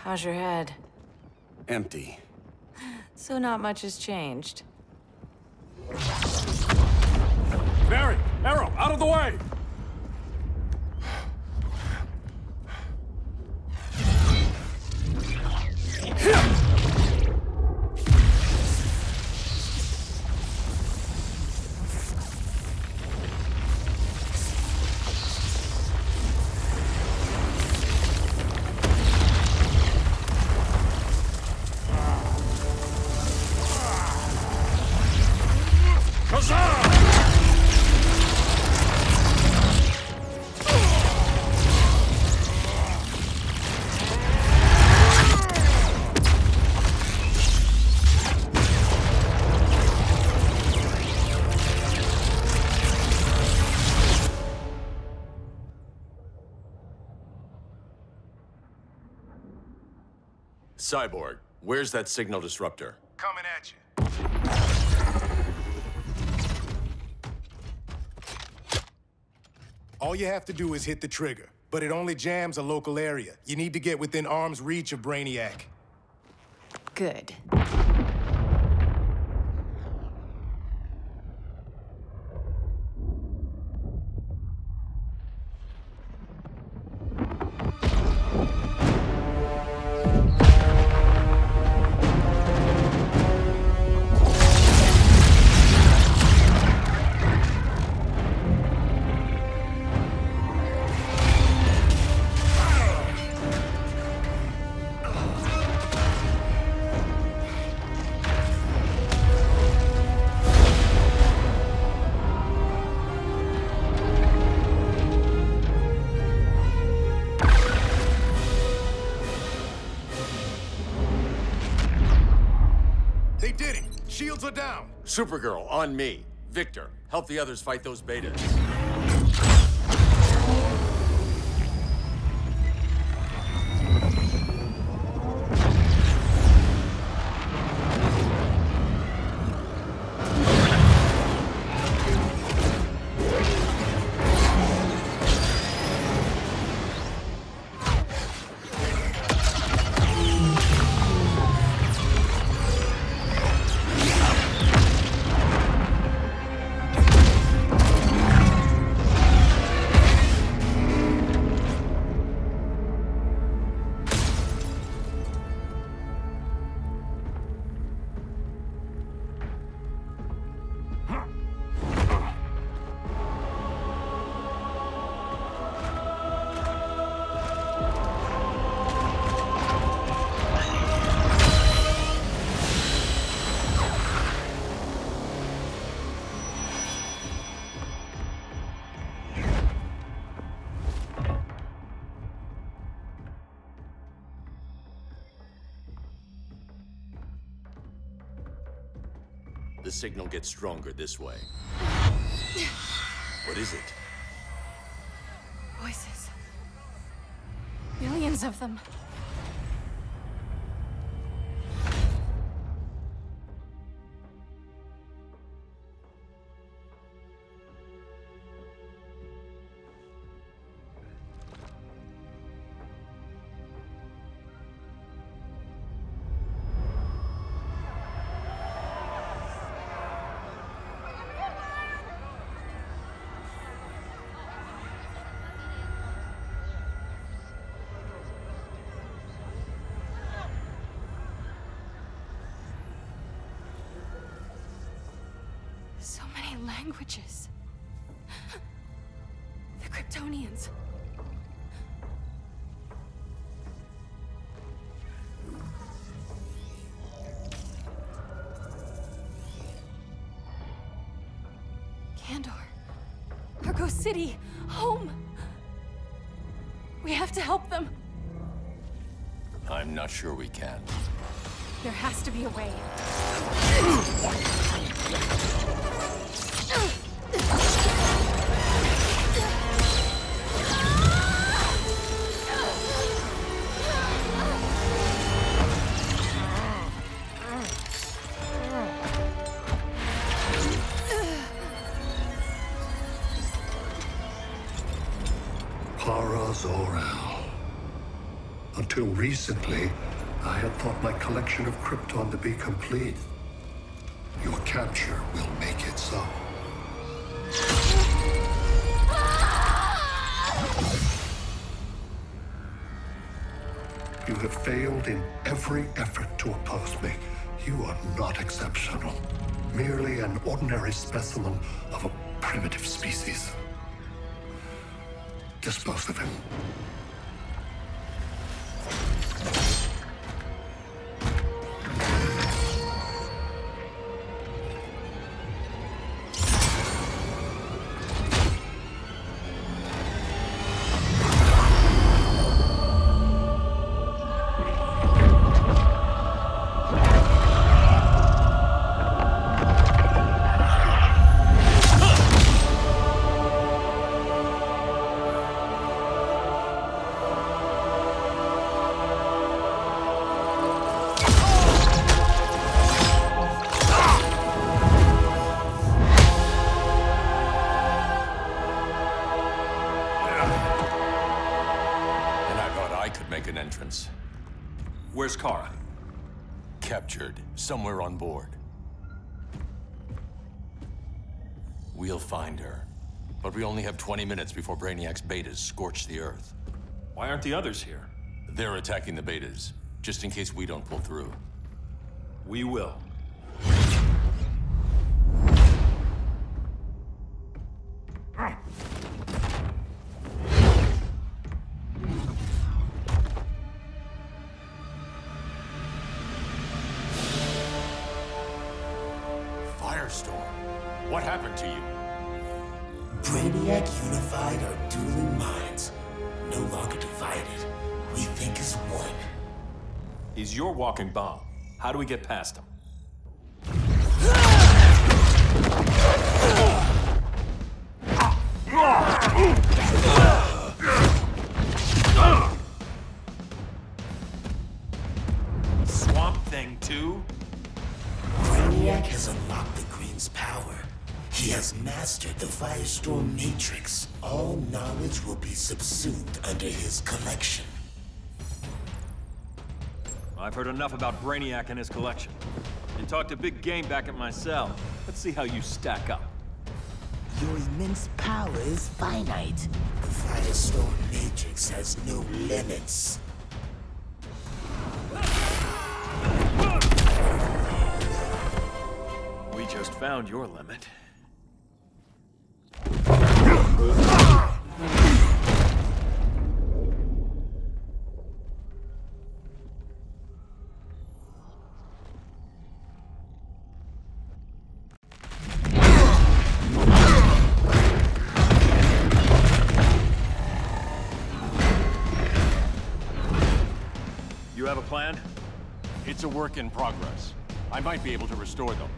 How's your head? Empty. So not much has changed. Barry! Arrow! Out of the way! Cyborg, where's that signal disruptor? Coming at you. All you have to do is hit the trigger, but it only jams a local area. You need to get within arm's reach of Brainiac. Good. are down! Supergirl, on me. Victor, help the others fight those betas. The signal gets stronger this way. What is it? Voices. Millions of them. So many languages. The Kryptonians. Kandor. Argo City. Home. We have to help them. I'm not sure we can. There has to be a way. Zor-El. Until recently, I had thought my collection of Krypton to be complete. Your capture will make it so. You have failed in every effort to oppose me. You are not exceptional. Merely an ordinary specimen of a primitive species. Dispose of him. Where's Kara? Captured, somewhere on board. We'll find her. But we only have 20 minutes before Brainiac's betas scorch the Earth. Why aren't the others here? They're attacking the betas, just in case we don't pull through. We will. What happened to you? Brainiac unified our dueling minds. No longer divided. We think as one. He's your walking bomb. How do we get past him? Swamp Thing, too? Brainiac has unlocked the Green's power. He has mastered the Firestorm Matrix. All knowledge will be subsumed under his collection. I've heard enough about Brainiac and his collection. You talked a big game back at my cell. Let's see how you stack up. Your immense power is finite. The Firestorm Matrix has no limits. We just found your limit. You have a plan? It's a work in progress. I might be able to restore them.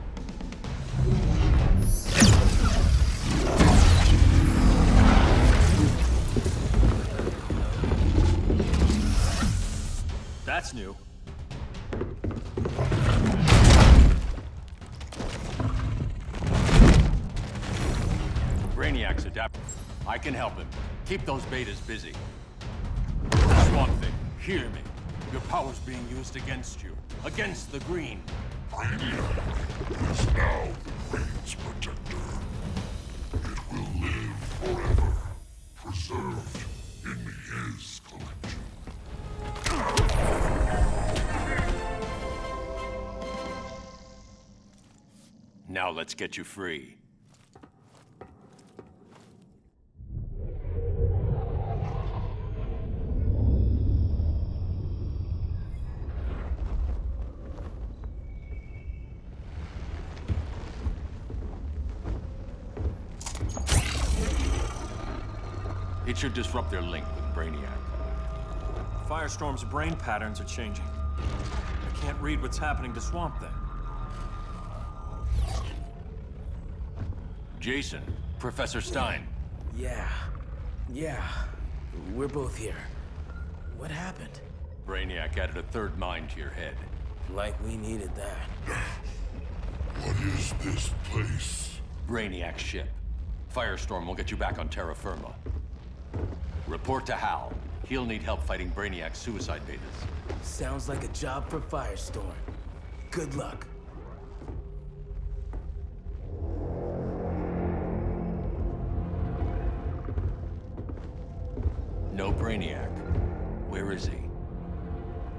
That's new. Brainiac's adapted. I can help him. Keep those betas busy. Swamp Thing, hear me. Your power's being used against you. Against the Green. Brainiac is now the Green's protector. It will live forever, preserved in his collection. Now let's get you free. It should disrupt their link with Brainiac. Firestorm's brain patterns are changing. I can't read what's happening to Swamp Thing. Jason, Professor Stein. Yeah. We're both here. What happened? Brainiac added a third mind to your head. Like we needed that. What is this place? Brainiac's ship. Firestorm will get you back on terra firma. Report to Hal. He'll need help fighting Brainiac's suicide betas. Sounds like a job for Firestorm. Good luck. No Brainiac. Where is he?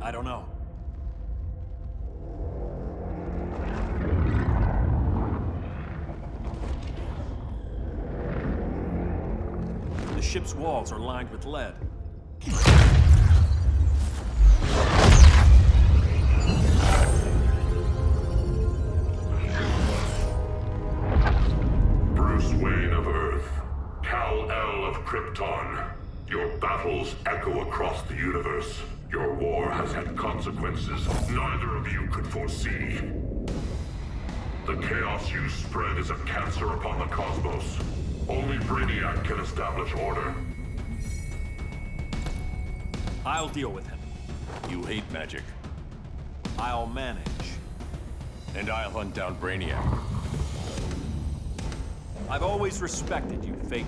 I don't know. The ship's walls are lined with lead. Bruce Wayne of Earth, Kal-El of Krypton. Your battles echo across the universe. Your war has had consequences neither of you could foresee. The chaos you spread is a cancer upon the cosmos. Only Brainiac can establish order. I'll deal with him. You hate magic. I'll manage. And I'll hunt down Brainiac. I've always respected you, Fate.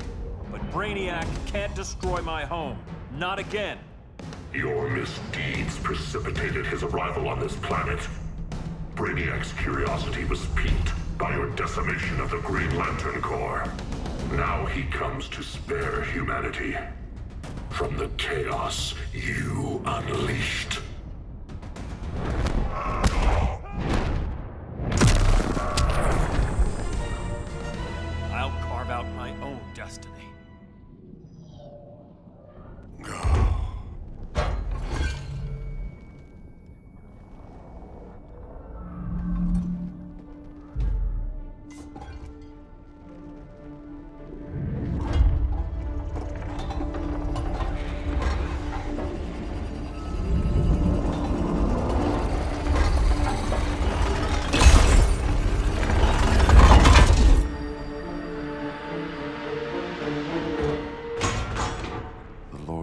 But Brainiac can't destroy my home. Not again. Your misdeeds precipitated his arrival on this planet. Brainiac's curiosity was piqued by your decimation of the Green Lantern Corps. Now he comes to spare humanity from the chaos you unleashed. I'll carve out my own destiny.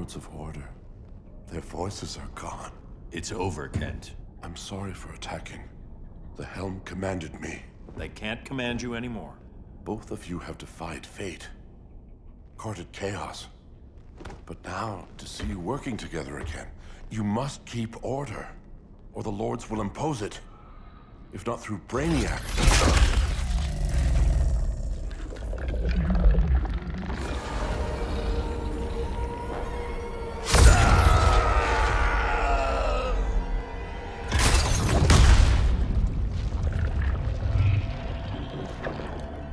Lords of Order. Their voices are gone. It's over, Kent. I'm sorry for attacking. The Helm commanded me. They can't command you anymore. Both of you have defied fate, courted chaos. But now, to see you working together again, you must keep order, or the Lords will impose it. If not through Brainiac.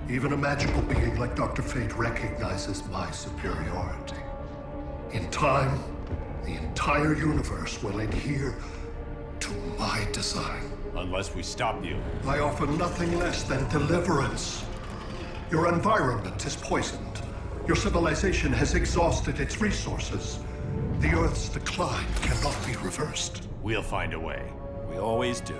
Even a magical being like Dr. Fate recognizes my superiority. In time, the entire universe will adhere to my design. Unless we stop you. I offer nothing less than deliverance. Your environment is poisoned. Your civilization has exhausted its resources. The Earth's decline cannot be reversed. We'll find a way. We always do.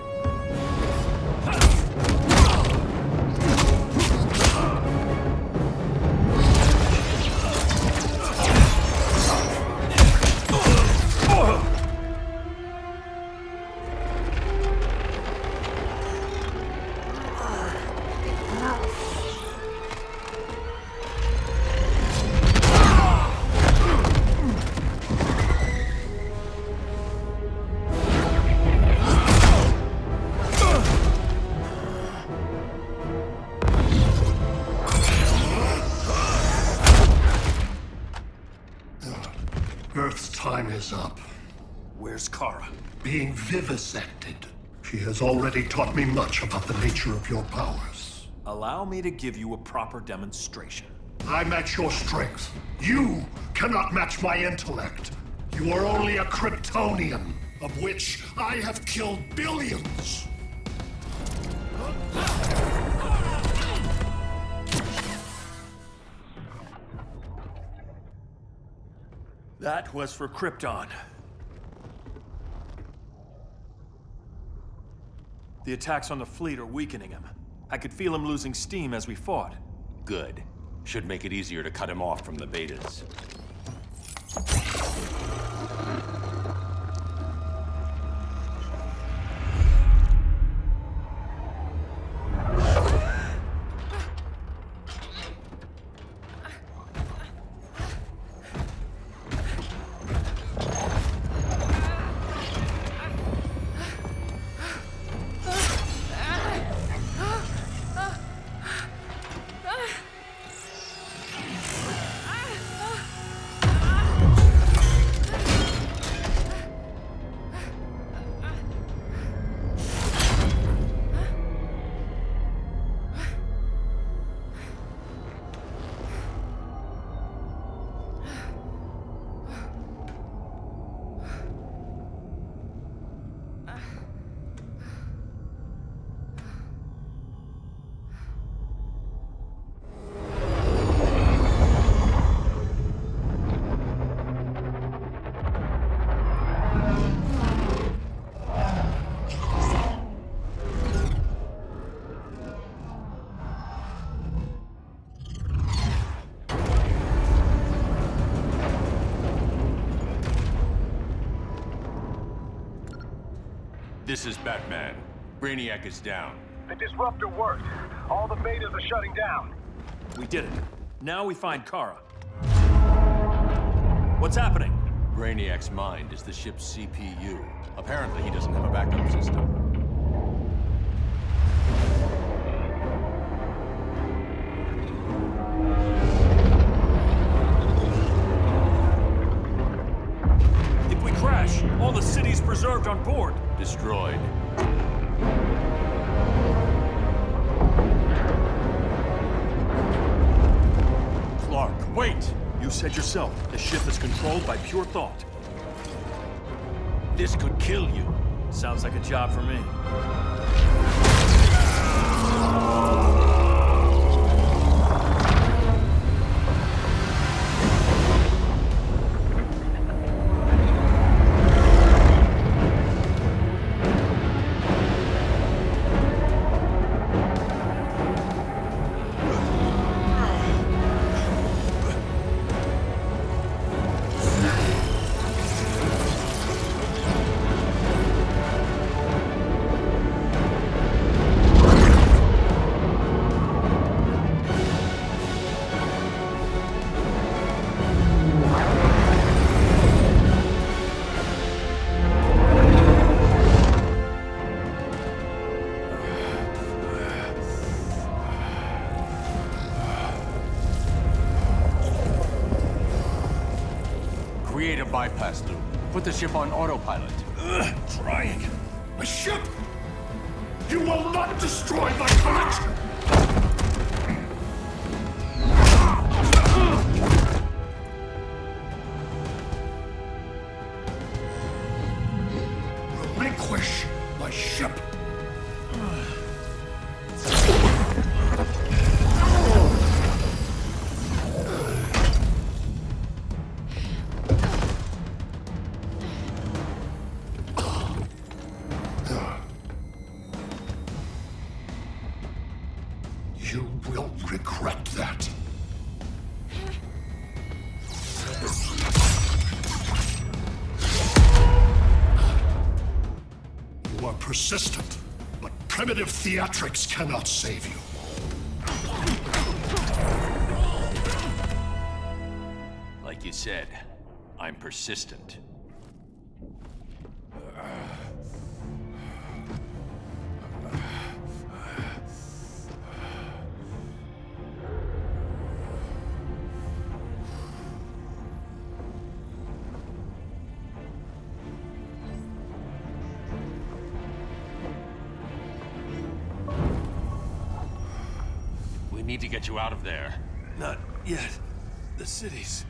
Earth's time is up. Where's Kara? Being vivisected. She has already taught me much about the nature of your powers. Allow me to give you a proper demonstration. I match your strength. You cannot match my intellect. You are only a Kryptonian, of which I have killed billions. That was for Krypton. The attacks on the fleet are weakening him. I could feel him losing steam as we fought. Good. Should make it easier to cut him off from the betas. This is Batman. Brainiac is down. The disruptor worked. All the betas are shutting down. We did it. Now we find Kara. What's happening? Brainiac's mind is the ship's CPU. Apparently, he doesn't have a backup system. If we crash, all the city's preserved on board. Destroyed. Clark, wait! You said yourself, the ship is controlled by pure thought. This could kill you. Sounds like a job for me. Create a bypass loop. Put the ship on autopilot. Trying. A ship! You will not destroy my collection! Relinquish my ship! You will regret that. You are persistent, but primitive theatrics cannot save you. Like you said, I'm persistent. We need to get you out of there. Not yet. The cities.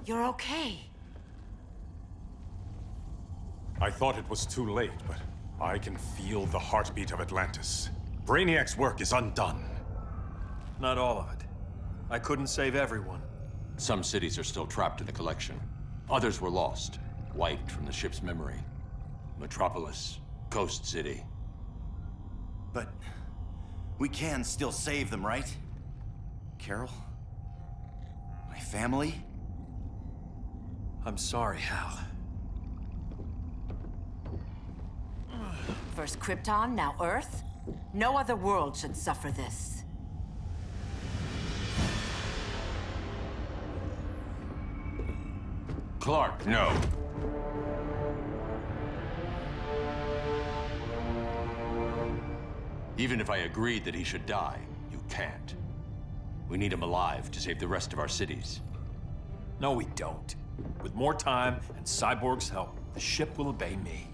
You're okay. I thought it was too late, but I can feel the heartbeat of Atlantis. Brainiac's work is undone. Not all of it. I couldn't save everyone. Some cities are still trapped in the collection. Others were lost, wiped from the ship's memory. Metropolis, Coast City. But we can still save them, right? Carol? My family? I'm sorry, Hal. First Krypton, now Earth? No other world should suffer this. Clark, no. Even if I agreed that he should die, you can't. We need him alive to save the rest of our cities. No, we don't. With more time and Cyborg's help, the ship will obey me.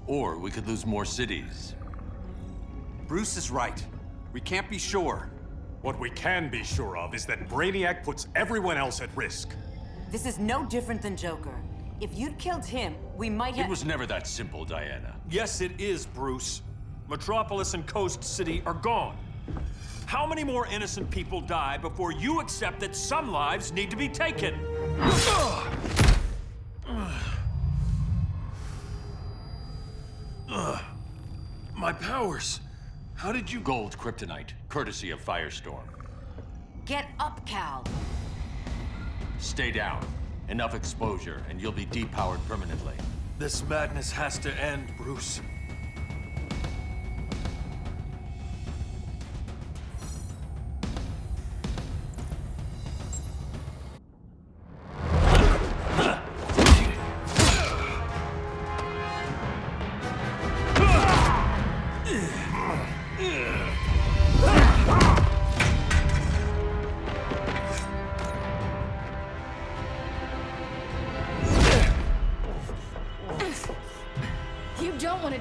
Or we could lose more cities. Bruce is right. We can't be sure. What we can be sure of is that Brainiac puts everyone else at risk. This is no different than Joker. If you'd killed him, we might have— It was never that simple, Diana. Yes, it is, Bruce. Metropolis and Coast City are gone. How many more innocent people die before you accept that some lives need to be taken? My powers. How did you— Gold kryptonite, courtesy of Firestorm. Get up, Cal. Stay down. Enough exposure, and you'll be depowered permanently. This madness has to end, Bruce.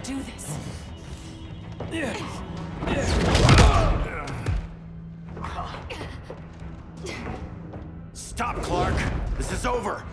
do this. Stop, Clark! This is over!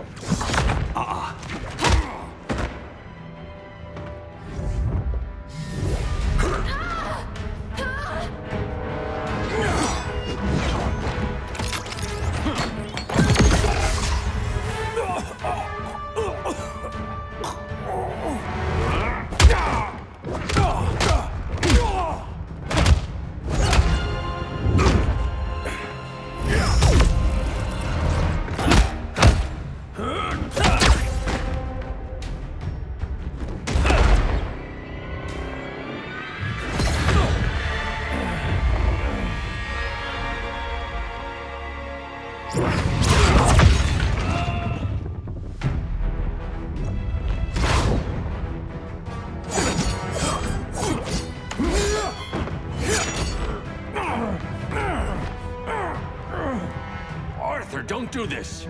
Arthur, don't do this!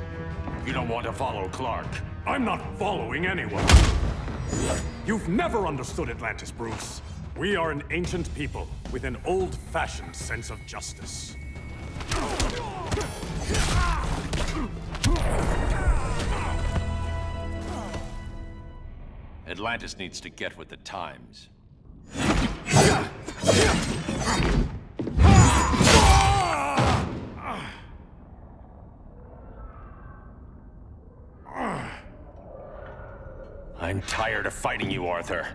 You don't want to follow Clark. I'm not following anyone. You've never understood Atlantis, Bruce. We are an ancient people with an old-fashioned sense of justice. Atlantis needs to get with the times. I'm tired of fighting you, Arthur.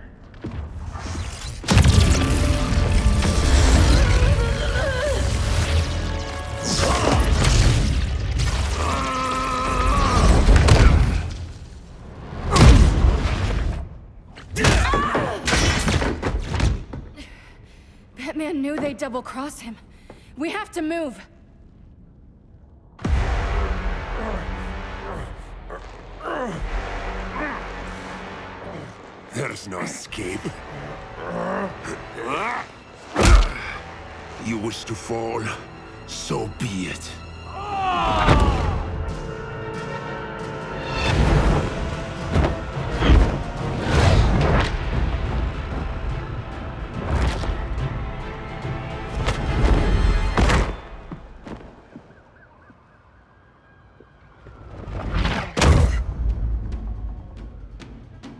That man knew they'd double-cross him. We have to move. There's no escape. You wish to fall, so be it.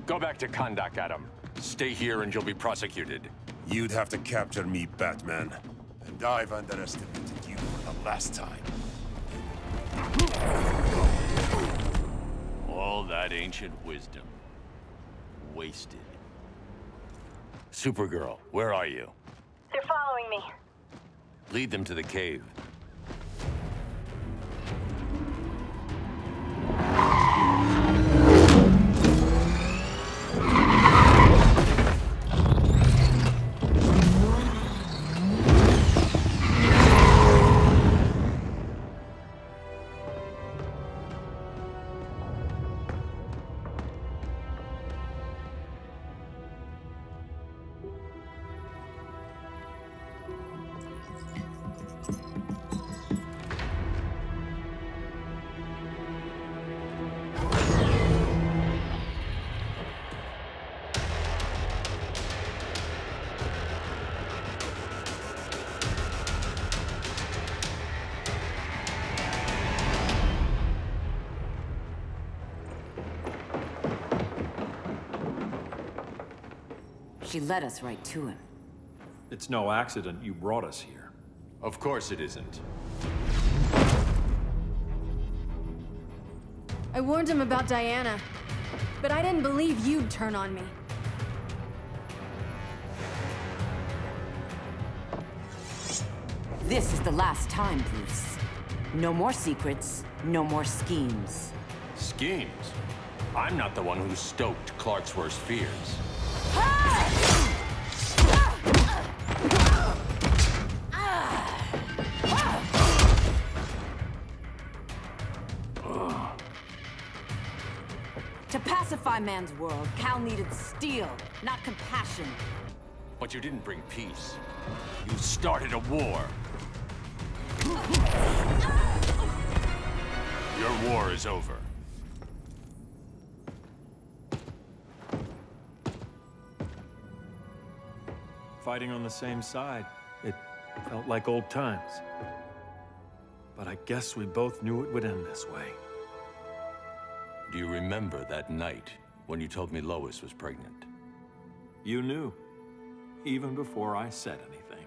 Go back to Kahndaq, Adam. Stay here and you'll be prosecuted. You'd have to capture me, Batman. And I've underestimated you for the last time. All that ancient wisdom. Wasted. Supergirl, where are you? They're following me. Lead them to the cave. She led us right to him. It's no accident you brought us here. Of course it isn't. I warned him about Diana, but I didn't believe you'd turn on me. This is the last time, Bruce. No more secrets, no more schemes. Schemes? I'm not the one who stoked Clark's worst fears. To pacify man's world, Cal needed steel, not compassion. But you didn't bring peace. You started a war. Your war is over. fighting on the same side. It felt like old times. But I guess we both knew it would end this way. Do you remember that night when you told me Lois was pregnant? You knew, even before I said anything.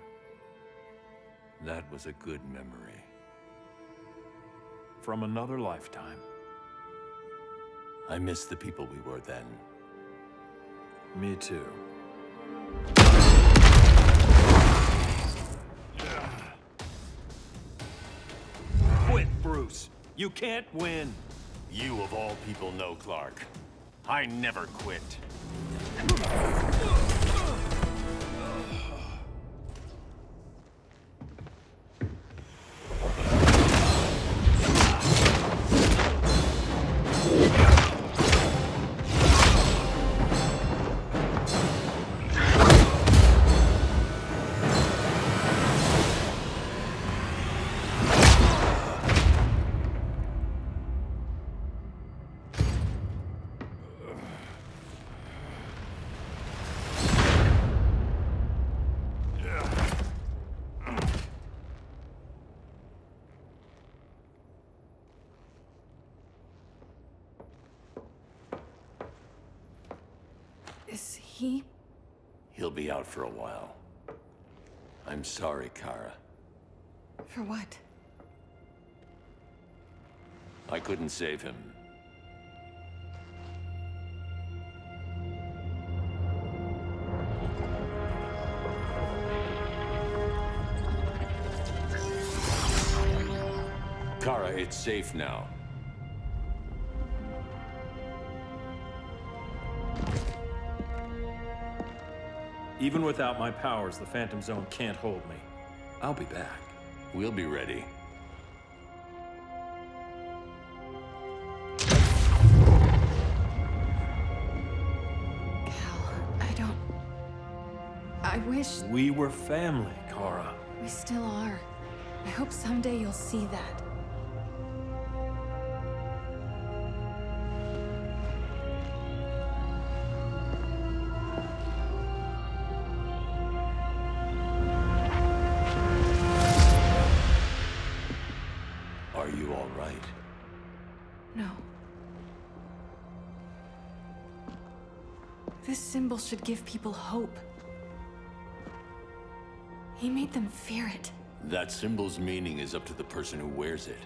That was a good memory. From another lifetime. I miss the people we were then. Me too. Quit, Bruce. You can't win. You of all people know, Clark. I never quit. Is he? He'll be out for a while. I'm sorry, Kara. For what? I couldn't save him. Kara, it's safe now. Even without my powers, the Phantom Zone can't hold me. I'll be back. We'll be ready. I wish... We were family, Kara. We still are. I hope someday you'll see that. Are you all right? No. This symbol should give people hope. He made them fear it. That symbol's meaning is up to the person who wears it.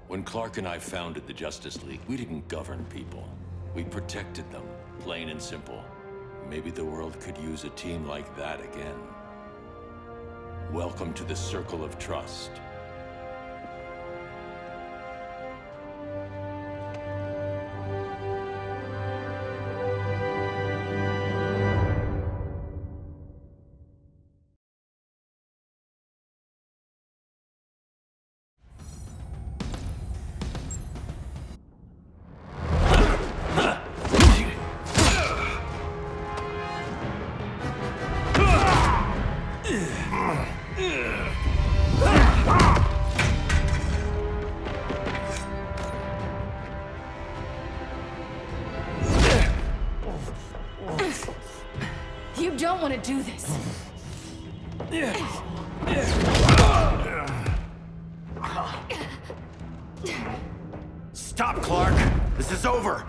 When Clark and I founded the Justice League, we didn't govern people. We protected them, plain and simple. Maybe the world could use a team like that again. Welcome to the Circle of Trust. You don't want to do this. Stop, Clark! This is over!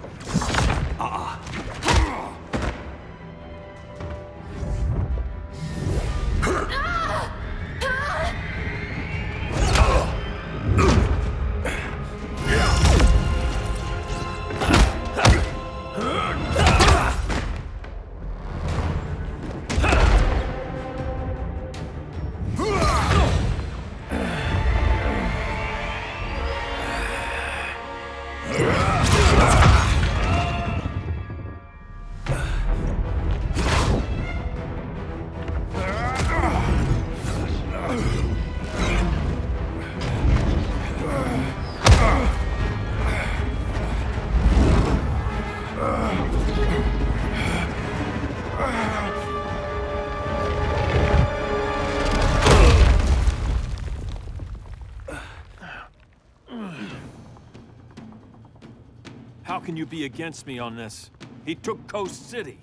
How can you be against me on this? He took Coast City.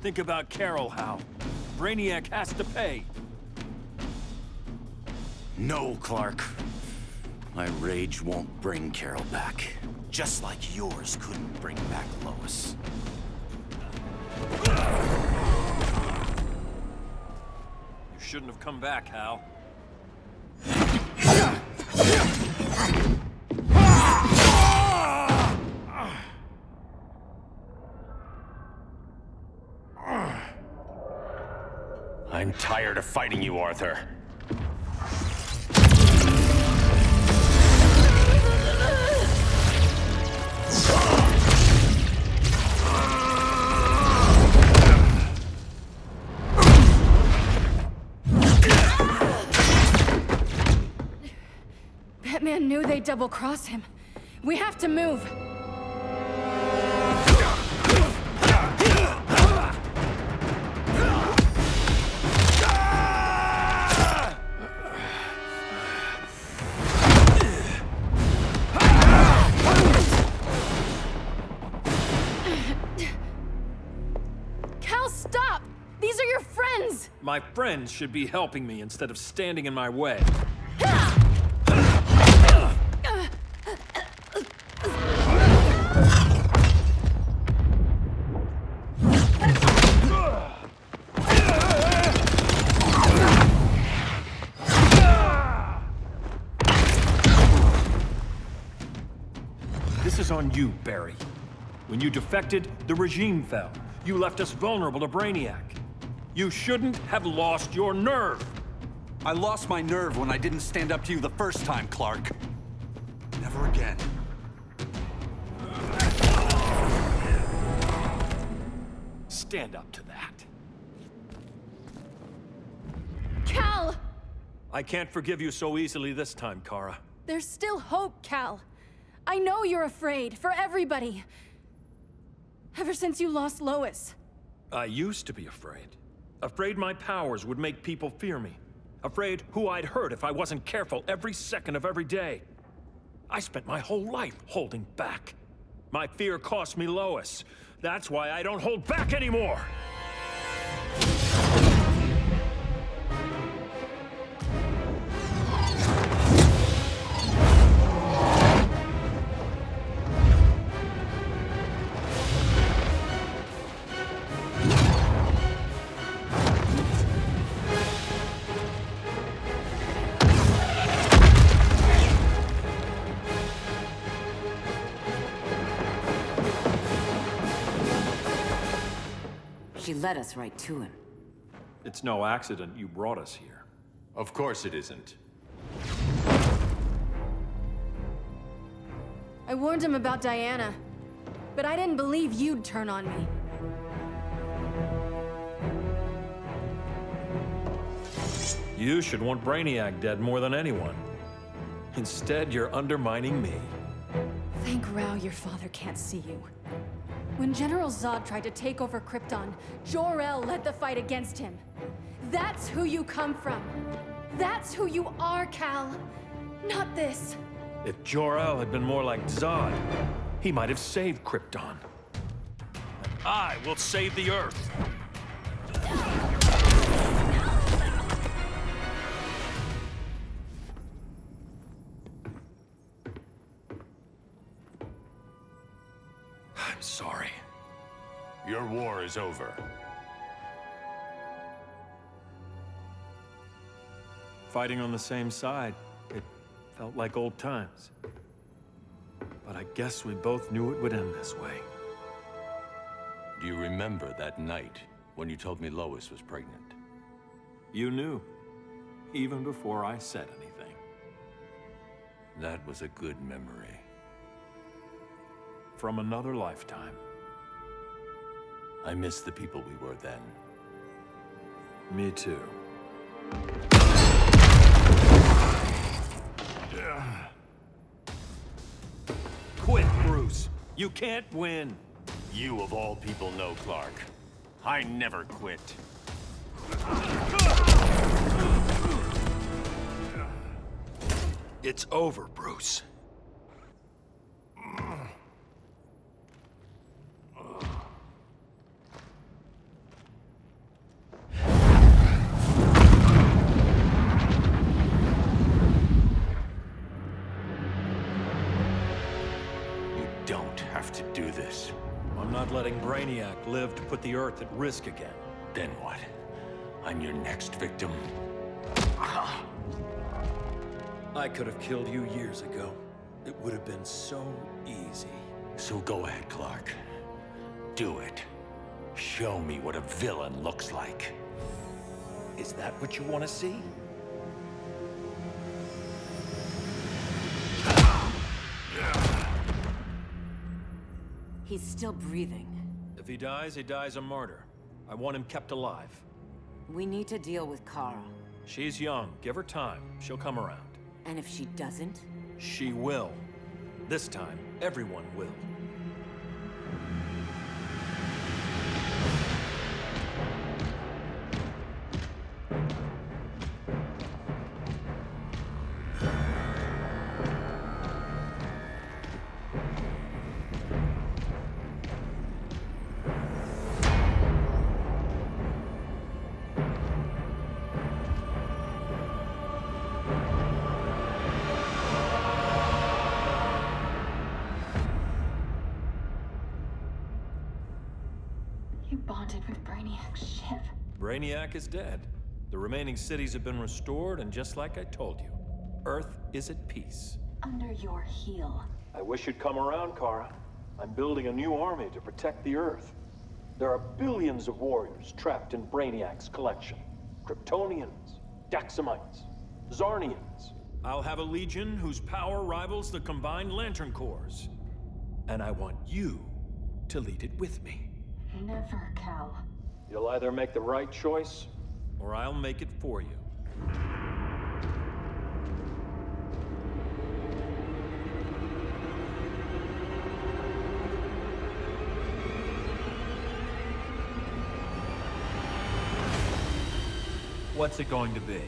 Think about Carol, Hal. Brainiac has to pay. No, Clark. My rage won't bring Carol back. Just like yours couldn't bring back Lois. You shouldn't have come back, Hal. I'm tired of fighting you, Arthur. Batman knew they'd double-cross him. We have to move. Cal, stop! These are your friends! My friends should be helping me instead of standing in my way. This is on you, Barry. When you defected, the regime fell. You left us vulnerable to Brainiac. You shouldn't have lost your nerve. I lost my nerve when I didn't stand up to you the first time, Clark. Never again. Stand up to that. Cal! I can't forgive you so easily this time, Kara. There's still hope, Cal. I know you're afraid, for everybody. Ever since you lost Lois. I used to be afraid. Afraid my powers would make people fear me. Afraid who I'd hurt if I wasn't careful every second of every day. I spent my whole life holding back. My fear cost me Lois. That's why I don't hold back anymore! She led us right to him. It's no accident you brought us here. Of course it isn't. I warned him about Diana, but I didn't believe you'd turn on me. You should want Brainiac dead more than anyone. Instead, you're undermining me. Thank Rao your father can't see you. When General Zod tried to take over Krypton, Jor-El led the fight against him. That's who you come from. That's who you are, Cal. Not this. If Jor-El had been more like Zod, he might have saved Krypton. And I will save the Earth. I'm sorry. Your war is over. Fighting on the same side, it felt like old times. But I guess we both knew it would end this way. Do you remember that night when you told me Lois was pregnant? You knew, even before I said anything. That was a good memory. From another lifetime. I miss the people we were then. Me too. Quit, Bruce. You can't win. You of all people know, Clark. I never quit. It's over, Bruce. letting Brainiac live to put the Earth at risk again. Then what? I'm your next victim. I could have killed you years ago. It would have been so easy. So go ahead, Clark. Do it. Show me what a villain looks like. Is that what you want to see? He's still breathing. If he dies a martyr. I want him kept alive. We need to deal with Kara. She's young. Give her time. She'll come around. And if she doesn't? She will. This time, everyone will. You bonded with Brainiac's ship. Brainiac is dead. The remaining cities have been restored, and just like I told you, Earth is at peace. Under your heel. I wish you'd come around, Kara. I'm building a new army to protect the Earth. There are billions of warriors trapped in Brainiac's collection. Kryptonians, Daxamites, Zarnians. I'll have a legion whose power rivals the combined Lantern Corps. And I want you to lead it with me. Never, Cal. You'll either make the right choice, or I'll make it for you. What's it going to be?